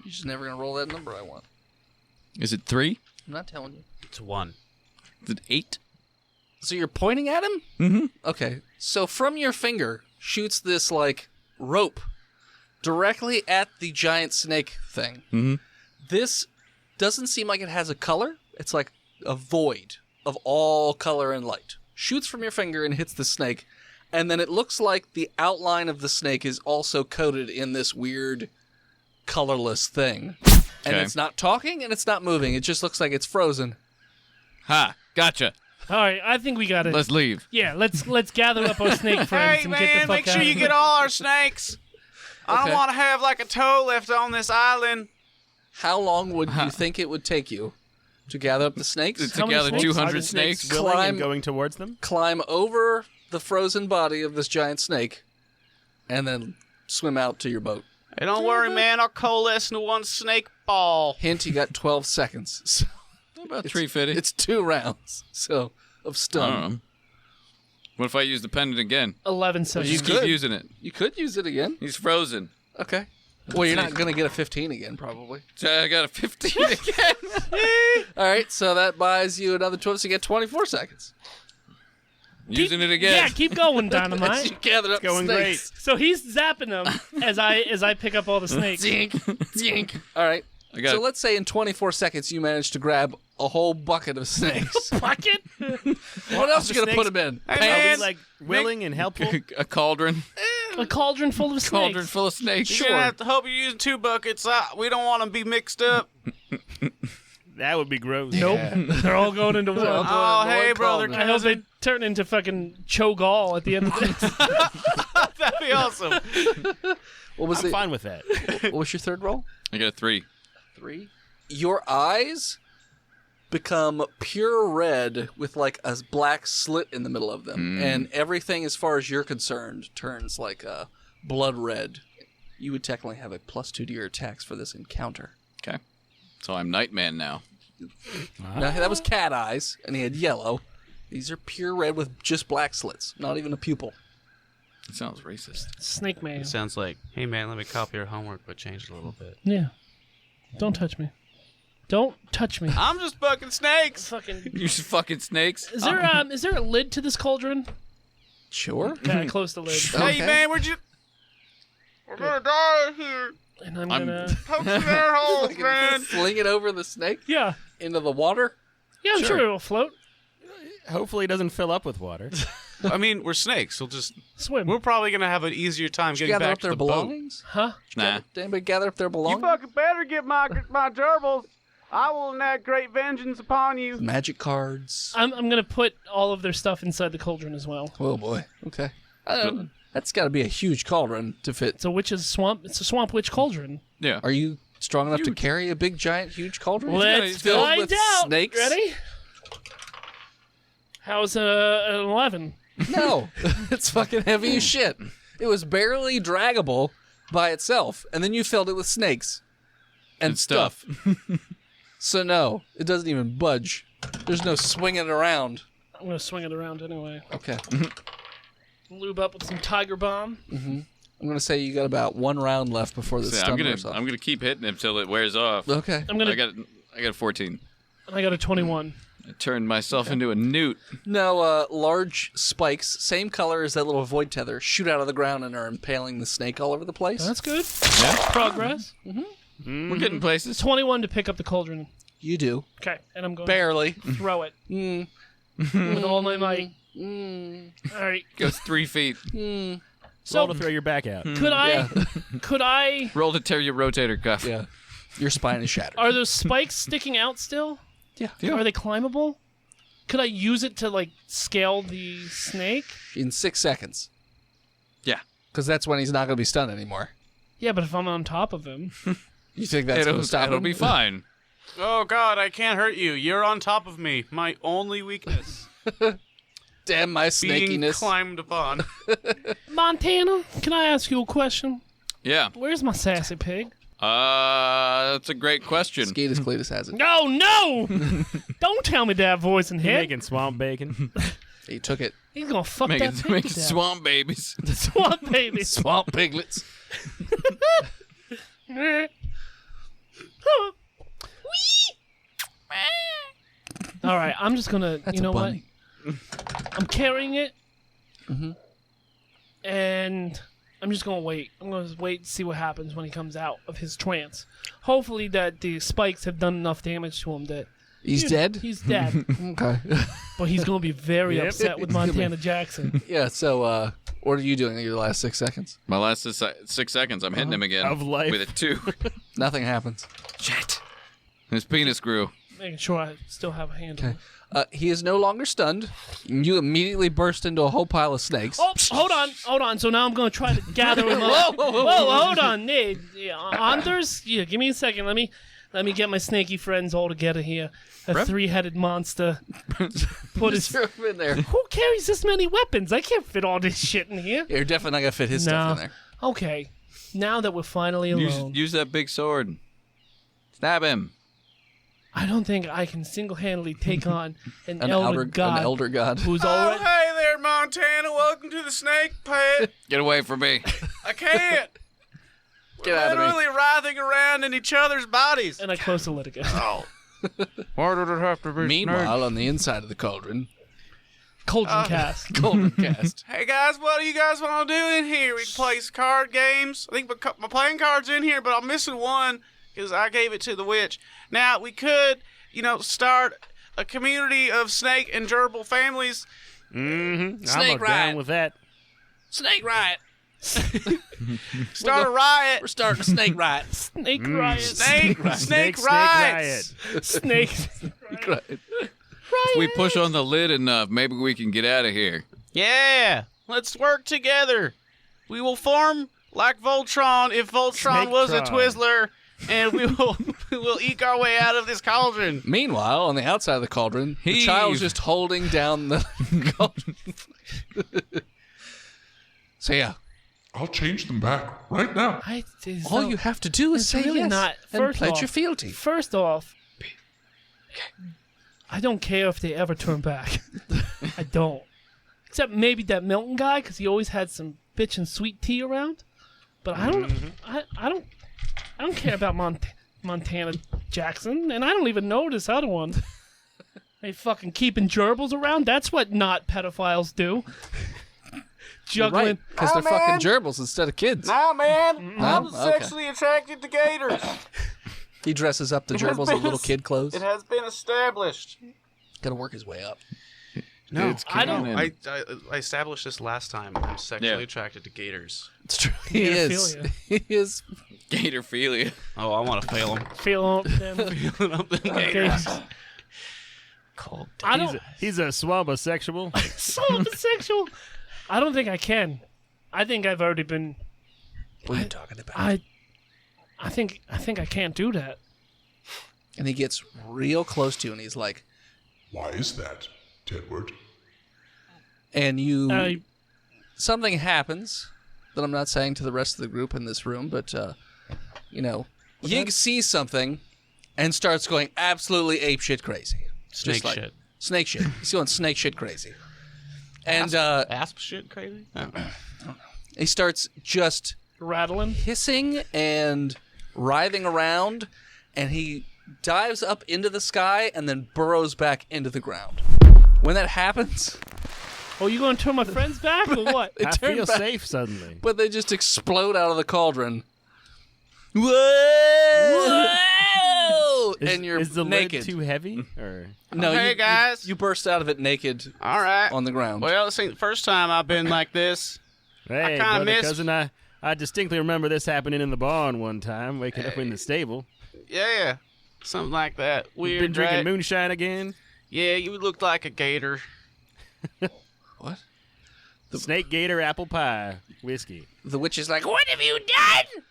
You're just never going to roll that number I want.
Is it 3?
I'm not telling you.
It's 1.
Is it 8?
So you're pointing at him?
Mm-hmm.
Okay. So from your finger shoots this, like, rope directly at the giant snake thing.
Mm-hmm.
This doesn't seem like it has a color. It's like a void of all color and light. Shoots from your finger and hits the snake, and then it looks like the outline of the snake is also coated in this weird colorless thing. And
Okay.
it's not talking and it's not moving. It just looks like it's frozen.
Ha! Gotcha.
All right, I think we got it.
Let's leave.
Yeah, let's gather up our snake friends
Hey
and get the
man,
fuck
make
out
sure
of
you
here.
get all our snakes. I
Okay.
don't want to have like a toe left on this island.
How long would you think it would take you to gather up the snakes?
To
How many
gather
snakes?
200
Are the
snakes.
willing
Climb-
and going towards them?
Climb over the frozen body of this giant snake, and then swim out to your boat.
Hey, don't worry, man. I'll coalesce into one snake ball.
Hint, you got 12 seconds. So
About 350.
it's 2 rounds of
I
stun.
don't know. What if I use the pendant again?
11
You
seconds.
keep
could.
using it.
You could use it again.
He's frozen.
Okay. Well, you're not going to get a 15 again, probably.
So I got a 15 again.
All right, so that buys you another 12, so you get 24 seconds.
Using it again.
Yeah, keep going,
As
Dynamite.
you gather up
Going
snakes.
So he's zapping them as I pick up all the snakes.
Zink, zink. All right.
I got
So
it.
let's say in 24 seconds you manage to grab a whole bucket of snakes.
Bucket?
What else are you going to put them in?
Hey,
Are
man.
we like willing and helpful?
a cauldron.
A cauldron full of snakes.
Cauldron full of snakes.
You're gonna have to hope you're using 2 buckets. We don't want them to be mixed up.
That would be gross.
Nope. They're all going into one.
Oh, hey, brother.
cauldron.
I hope they turn into fucking Cho'Gall at the end of this.
That'd be awesome.
What was
I'm
it?
fine with that.
What was your third roll?
I got a 3.
3. Your eyes become pure red with like a black slit in the middle of them, and everything as far as you're concerned turns like a blood red. You would technically have a +2 to your attacks for this encounter.
Okay. So I'm Nightman now.
Now, that was cat eyes, and he had yellow. These are pure red with just black slits, not even a pupil.
It sounds racist.
Snake man.
Sounds like, hey, man, let me copy your homework, but change it a little bit.
Yeah. Don't touch me. Don't touch me.
I'm just bucking snakes.
Fucking.
You fucking snakes.
Is there a lid to this cauldron?
Sure.
Yeah, I closed the lid.
Okay.
Hey, man, where'd you... We're gonna die here.
And I'm
I'm-
gonna.
Poke some air holes, man.
Fling it over the snake
Yeah.
into the water.
Yeah, I'm sure it'll float.
Hopefully it doesn't fill up with water.
I mean, we're snakes. We'll just...
Swim.
We're probably gonna have an easier time
Did you
getting
gather
back
up
to
their
the boat.
belongings?
Huh?
Nah.
Did anybody gather up their belongings?
better get my gerbils. I will enact great vengeance upon you.
Magic cards.
I'm gonna put all of their stuff inside the cauldron as well.
Oh boy. Okay. That's got to be a huge cauldron to fit.
It's a witch's swamp. It's a swamp witch cauldron.
Yeah.
Are you strong enough to carry a big, giant, huge cauldron?
Let's
filled
find
with
out.
snakes?
Ready? How's an 11?
No, it's fucking heavy as shit. It was barely draggable by itself, and then you filled it with snakes and stuff. So no, it doesn't even budge. There's no swinging it around.
I'm gonna swing it around anyway.
Okay.
Lube up with some Tiger Bomb.
I'm gonna say you got about 1 round left before the stun wears off.
I'm gonna keep hitting him till it wears off.
Okay.
I got a 14.
I got a 21.
I turned myself into a newt.
Now, large spikes, same color as that little void tether, shoot out of the ground and are impaling the snake all over the place.
That's good. Progress.
We're getting places.
21 to pick up the cauldron.
You do.
Okay, and I'm going
Barely.
to throw it with all my might. All right.
Goes 3 feet.
Roll to throw your back out.
Could I?
Roll to tear your rotator cuff.
Yeah. Your spine is shattered.
Are those spikes sticking out still?
Yeah.
Are they climbable? Could I use it to like scale the snake?
In 6 seconds.
Yeah.
Because that's when he's not going to be stunned anymore.
Yeah, but if I'm on top of him,
You think that's going to stop
It'll
him?
be fine.
Oh God, I can't hurt you. You're on top of me. My only weakness.
Damn my
Being
snakiness.
climbed upon.
Montana, can I ask you a question?
Yeah.
Where's my sassy pig?
That's a great question.
Skeetus Cletus has it.
No! Don't tell me that voice in
You
here.
making swamp bacon?
He took it.
He's gonna fuck that pig
Making
to death.
swamp babies.
Swamp baby.
Swamp piglets.
All right, I'm just gonna.
That's
you know
a bunny.
what? I'm carrying it, and I'm just gonna wait. I'm gonna wait and see what happens when he comes out of his trance. Hopefully, that the spikes have done enough damage to him that
He's dead?
he's dead.
Okay.
But he's gonna be very upset with Montana Jackson.
Yeah, so, what are you doing in your last 6 seconds?
My last 6 seconds, I'm hitting him again.
Of life.
With a 2.
Nothing happens.
Shit. His penis grew.
Making sure I still have a handle.
Okay. He is no longer stunned. You immediately burst into a whole pile of snakes.
Oh, hold on. So now I'm going to try to gather him up. Whoa, hold on. Hey, Anders, give me a second. Let me get my snaky friends all together here. A three-headed monster. Put his.
Throw him in there.
Who carries this many weapons? I can't fit all this shit in here.
You're definitely not going to fit his stuff in there.
Okay. Now that we're finally alone,
Use that big sword. Stab him.
I don't think I can single-handedly take on an elder god.
An elder god.
Who's
Oh,
already.
hey there, Montana. Welcome to the snake pit.
Get away from me.
I can't.
Get out of me.
Literally writhing around in each other's bodies.
And I close the lid again.
Why did it have to be
Meanwhile, on the inside of the cauldron,
Cauldron cast.
Golden Cast.
Hey guys, what do you guys want to do in here? We can play some card games. I think my playing card's in here, but I'm missing one because I gave it to the witch. Now we could, start a community of snake and gerbil families.
I'm down with that.
Snake riot.
Start a riot.
We're starting a snake riot.
Snake riot.
Snake riots.
Snake.
If we push on the lid enough, maybe we can get out of here.
Yeah, let's work together. We will form like Voltron if Voltron was a
Snaketron.
Twizzler, and we will eke our way out of this cauldron.
Meanwhile, on the outside of the cauldron, the
Heave.
child's just holding down the cauldron. So yeah,
I'll change them back right now.
all you have to do is
it's
say
really
yes
not.
and
First
pledge
off-
your fealty.
First off, I don't care if they ever turn back. I don't. Except maybe that Milton guy, because he always had some bitch and sweet tea around. But I don't. I don't care about Montana Jackson, and I don't even know this other one. They fucking keeping gerbils around. That's what not pedophiles do. Juggling.
Because they're fucking gerbils instead of kids.
Nah, man, I'm
okay.
sexually attracted to gators.
He dresses up the gerbils in little kid clothes.
It has been established.
Gotta work his way up.
No,
It's
I don't.
canon.
I established this last time. I'm sexually
Yeah.
attracted to gators.
It's true. He is.
Pedophilia.
He is.
Gatorphilia.
Oh, I want to fail them.
Feel them.
Feeling up the
Okay.
gators.
I don't.
He's a swabosexual.
So homosexual. I don't think I can. I think I've already been.
What are you talking about?
I think I can't do that.
And he gets real close to you, and he's like,
Why is that, Tedward?
and you.
I
Something happens, that I'm not saying to the rest of the group in this room, but, Yig sees something and starts going absolutely apeshit crazy.
Snake shit.
Snake shit. He's going snake shit crazy. And
Asp shit crazy? Oh.
he starts just
Rattling.
hissing and writhing around, and he dives up into the sky and then burrows back into the ground. When that happens,
Oh, you going to turn my friends back or what?
they
I
turn
feel
back,
safe suddenly.
but they just explode out of the cauldron. Whoa! Whoa! And you're
is the
naked.
lid too heavy? Or
No,
Hey,
you,
guys.
You burst out of it naked
All right.
on the ground.
Well, this ain't the first time I've been like this.
hey,
kinda
brother,
missed-
cousin, I distinctly remember this happening in the barn one time, waking up in the stable.
Yeah. Something like that. Weird,
Been drinking
right?
moonshine again?
Yeah, you looked like a gator.
What?
Snake gator apple pie whiskey.
The witch is like,
What have you done?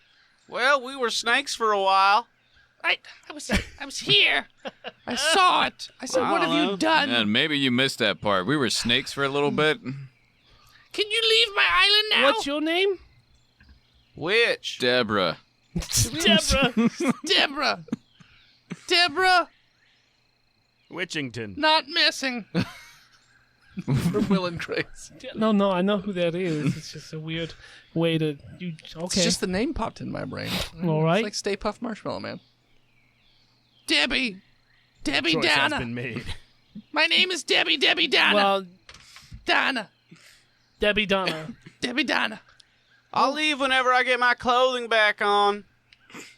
Well, we were snakes for a while.
I was here. I saw it. I said,
I
what have
don't know.
you done?
And maybe you missed that part. We were snakes for a little bit.
Can you leave my island now?
What's your name?
Which?
Deborah.
Deborah.
Deborah. Deborah,
Witchington.
not missing.
from Will and Grace.
No, I know who that is. It's just a weird way to... Okay.
It's just the name popped in my brain.
All right.
It's like Stay Puft Marshmallow Man.
Debbie
Choice has
Donna.
been made.
My name is Debbie Donna.
Well,
Donna.
Debbie Donna.
Debbie Donna.
I'll leave whenever I get my clothing back on.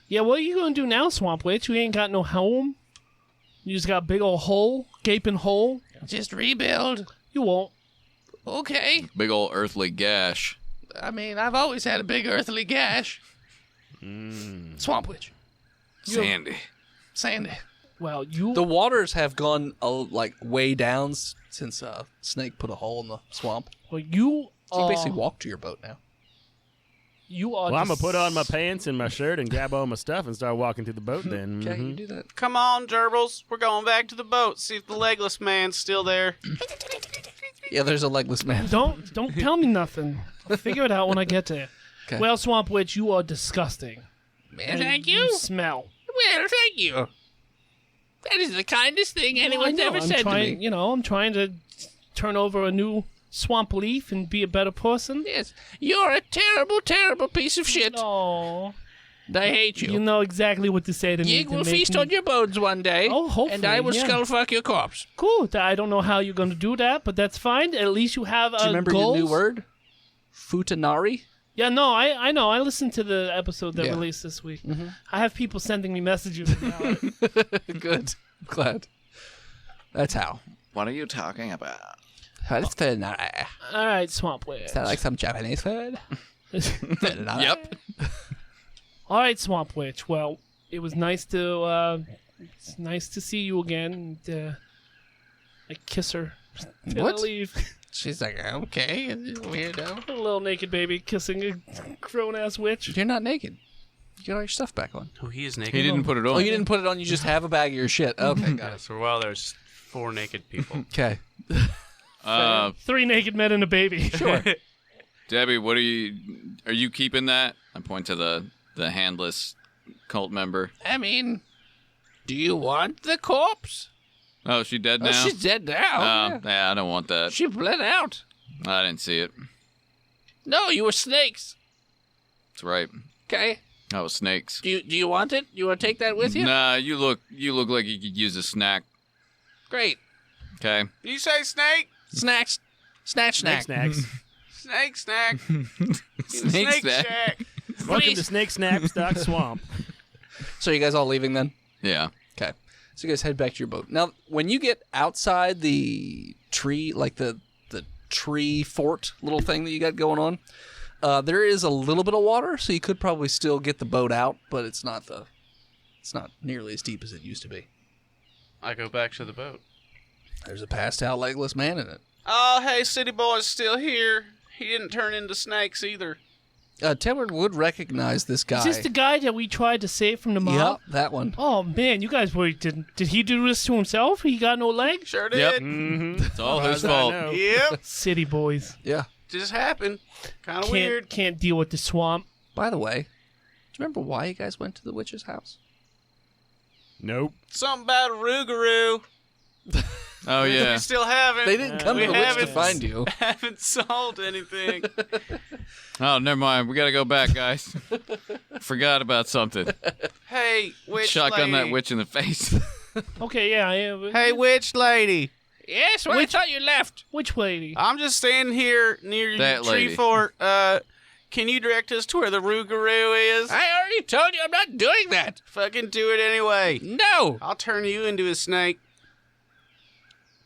Yeah, what are you going to do now, Swamp Witch? You ain't got no home. You just got a big old hole, gaping hole.
Just rebuild.
You won't.
Okay.
Big old earthly gash.
I mean, I've always had a big earthly gash. Swamp Witch.
Sandy.
Sandy.
Well, you...
The waters have gone way down since Snake put a hole in the swamp.
Well, you
So you
are...
basically walk to your boat now.
You are...
Well, I'm going to put on my pants and my shirt and grab all my stuff and start walking to the boat then.
Okay,
Mhm.
you do that.
Come on, gerbils. We're going back to the boat. See if the legless man's still there.
Yeah, there's a legless man.
Don't tell me nothing. I'll figure it out when I get there.
Okay.
Well, Swamp Witch, you are disgusting.
Man, thank you.
Smell.
Well, thank you. That is the kindest thing anyone's
I know,
ever
I'm
said
trying,
to me.
I'm trying to turn over a new swamp leaf and be a better person.
Yes, you're a terrible, terrible piece of shit.
Oh,
And I hate you.
you know exactly what to say to me.
Yig
to
will
make
feast
me-
on your bones one day.
Oh, hopefully,
And I will
yeah.
skullfuck your corpse.
Cool. I don't know how you're going to do that, but that's fine. At least you have
Do you remember
goals.
your new word? Futanari?
Yeah, no, I know. I listened to the episode that
Yeah.
released this week. I have people sending me messages about it.
Good. I'm glad. That's how.
What are you talking about?
Futanari.
All right, Swamp Witch.
Is that like some Japanese word? Futanari.
Yep.
All right, Swamp Witch. Well, it was nice to see you again. And, I kiss her. Then
What?
I leave.
She's like, okay, weirdo.
A little naked baby kissing a grown-ass witch.
You're not naked. You got all your stuff back on.
Oh, he is naked.
He didn't put it on.
Oh, you didn't put it on. You just have a bag of your shit. Okay, got it.
So while there's 4 naked people.
Okay.
3 naked men and a baby.
Sure.
Debbie, what are you keeping that? I point to the handless cult member.
I mean, do you want the corpse?
Oh, is she dead now?
Oh, she's dead now.
Yeah, I don't want that.
She bled out.
I didn't see it.
No, you were snakes.
That's right.
Okay.
I was snakes.
Do you want it? You want to take that with you?
Nah, you look like you could use a snack.
Great.
Okay.
You say snake?
Snacks. Snatch snack.
Snacks.
Snake snack.
Snake snack.
shack.
Welcome
Please.
to Snake Snap Stock Swamp.
So you guys all leaving then?
Yeah.
Okay. So you guys head back to your boat. Now, when you get outside the tree, like the tree fort little thing that you got going on, there is a little bit of water, so you could probably still get the boat out, but it's not nearly as deep as it used to be.
I go back to the boat.
There's a passed out legless man in it.
Oh, hey, City Boy's still here. He didn't turn into snakes either.
Tedward would recognize this guy.
Is this the guy that we tried to save from the mob?
Yep, that one.
Oh man, you guys were did he do this to himself? He got no leg?
Sure did.
Yep.
Mm-hmm.
It's all
As
his
I
fault.
know.
Yep.
City boys.
Yeah.
just happened. Kind of weird.
Can't deal with the swamp.
By the way, do you remember why you guys went to the witch's house?
Nope.
Something about a Rougarou.
Oh, yeah.
We still haven't.
They didn't come to the witch to find you.
Haven't solved anything.
Oh, never mind. We gotta go back, guys. Forgot about something.
Hey, witch
Shotgun
lady.
that witch in the face.
Okay, yeah.
Hey, witch lady.
Yes, well, I thought you left.
Which lady?
I'm just standing here near
That
the tree
lady.
fort. Can you direct us to where the Rougarou is?
I already told you I'm not doing that.
Fucking do it anyway.
No.
I'll turn you into a snake.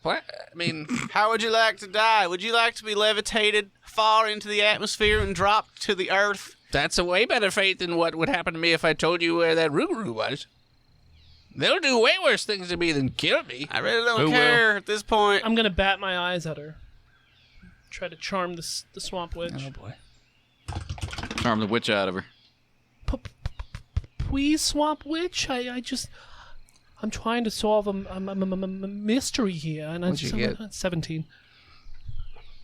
What? I mean,
How would you like to die? Would you like to be levitated far into the atmosphere and dropped to the earth?
that's a way better fate than what would happen to me if I told you where that Rougarou was. They'll do way worse things to me than kill me.
I really don't
Who will?
care at this point.
I'm gonna bat my eyes at her. Try to charm the swamp witch.
Oh boy.
Charm the witch out of her.
Please, swamp witch. I'm trying to solve a mystery here, and
What'd you get?
17.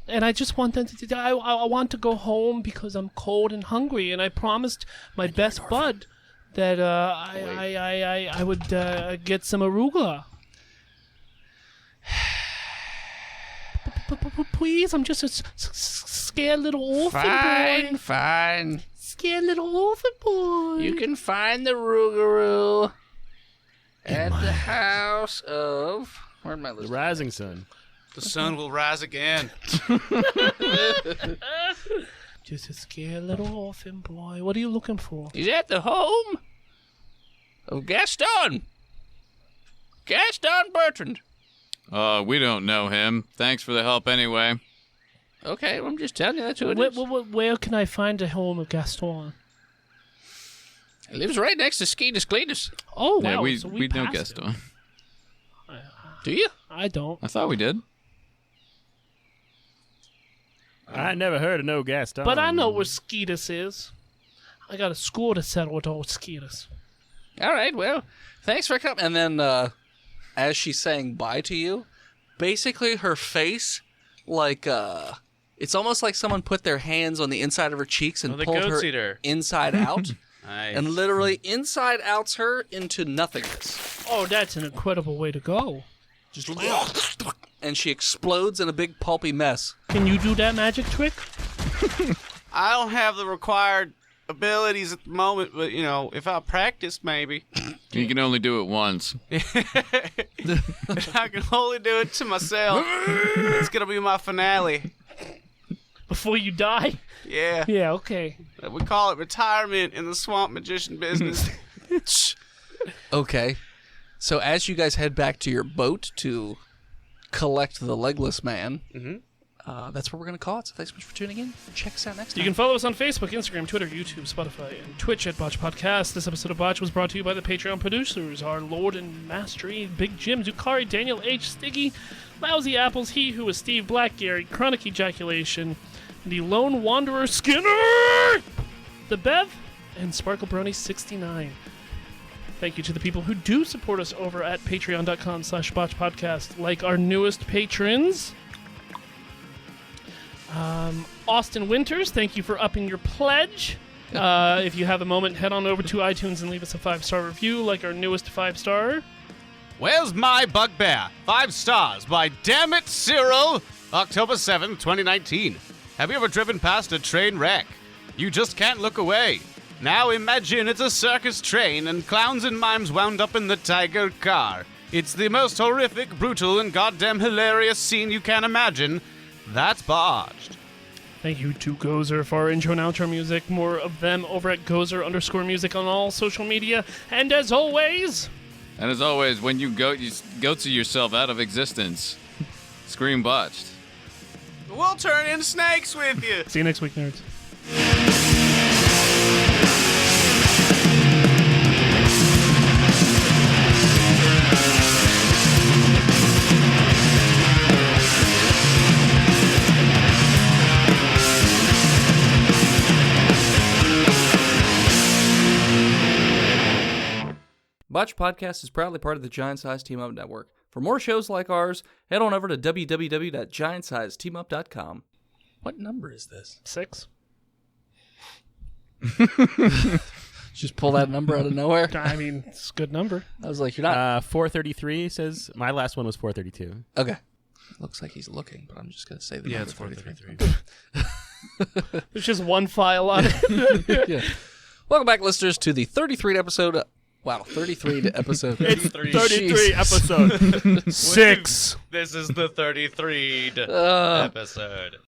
And I just want I want to go home because I'm cold and hungry, and I promised my best bud that I would get some arugula. Please, I'm just a scared little orphan boy.
Fine.
Scared little orphan boy.
You can find the Rougarou at the house of... Where am I
The
listening?
rising sun.
The sun will rise again.
Just a scared little orphan boy. What are you looking for?
He's at the home of Gaston. Gaston Bertrand.
We don't know him. Thanks for the help anyway.
Okay, well, I'm just telling you that's who it is.
Where can I find the home of Gaston?
He lives right next to Skeetus Cletus.
Oh, wow.
Yeah, we
so
know
passed
Gaston.
him.
Do you?
I don't.
I thought we did.
I never heard of no Gaston.
But I know where Skeetus is. I got a score to settle with old Skeetus.
All right, well, thanks for coming. And then, as she's saying bye to you, basically her face, like, it's almost like someone put their hands on the inside of her cheeks and
Oh, they
pulled her
goatsied her.
inside out,
Nice.
and literally inside outs her into nothingness.
Oh, that's an incredible way to go.
Just and she explodes in a big pulpy mess.
Can you do that magic trick?
I don't have the required abilities at the moment, but, you know, if I practice, maybe.
You can only do it once.
If I can only do it to myself, it's going to be my finale.
Before you die?
Yeah.
Yeah, okay.
We call it retirement in the swamp magician business.
Okay, so as you guys head back to your boat to collect the legless man, that's what we're going to call it. So thanks so much for tuning in. Check us out next time.
You can follow us on Facebook, Instagram, Twitter, YouTube, Spotify, and Twitch at Botch Podcast. This episode of Botch was brought to you by the Patreon producers, our Lord and Mastery, Big Jim, Zukari, Daniel H. Stiggy, Lousy Apples, He Who is Steve Blackgary, Chronic Ejaculation, the Lone Wanderer Skinner, the Bev, and Sparkle Brony 69. Thank you to the people who do support us over at patreon.com/botchpodcast, like our newest patrons. Austin Winters, thank you for upping your pledge. If you have a moment, head on over to iTunes and leave us a 5-star review, like our newest 5-star.
Where's My Bugbear? 5 stars by Dammit Cyril, October 7th, 2019. Have you ever driven past a train wreck? You just can't look away. Now imagine it's a circus train and clowns and mimes wound up in the tiger car. It's the most horrific, brutal, and goddamn hilarious scene you can imagine. That's Botched.
Thank you to Gozer for our intro and outro music. More of them over at Gozer_music on all social media. And as always,
when you go to yourself out of existence, scream Botched.
We'll turn into snakes with you.
see you next week, nerds.
Botched Podcast is proudly part of the Giant Size Team Up Network. For more shows like ours, head on over to www.giantsizeteamup.com. What number is this?
6.
Just pull that number out of nowhere.
I mean, it's a good number.
I was like, you're not
433 says my last one was 432.
okay. Looks like he's looking, but I'm just gonna say the number
it's
433.
There's just one file on it.
Yeah. Welcome back, listeners, to the 33rd episode. Wow, 33 episode.
It's 33 episode.
6.
This is the 33rd episode.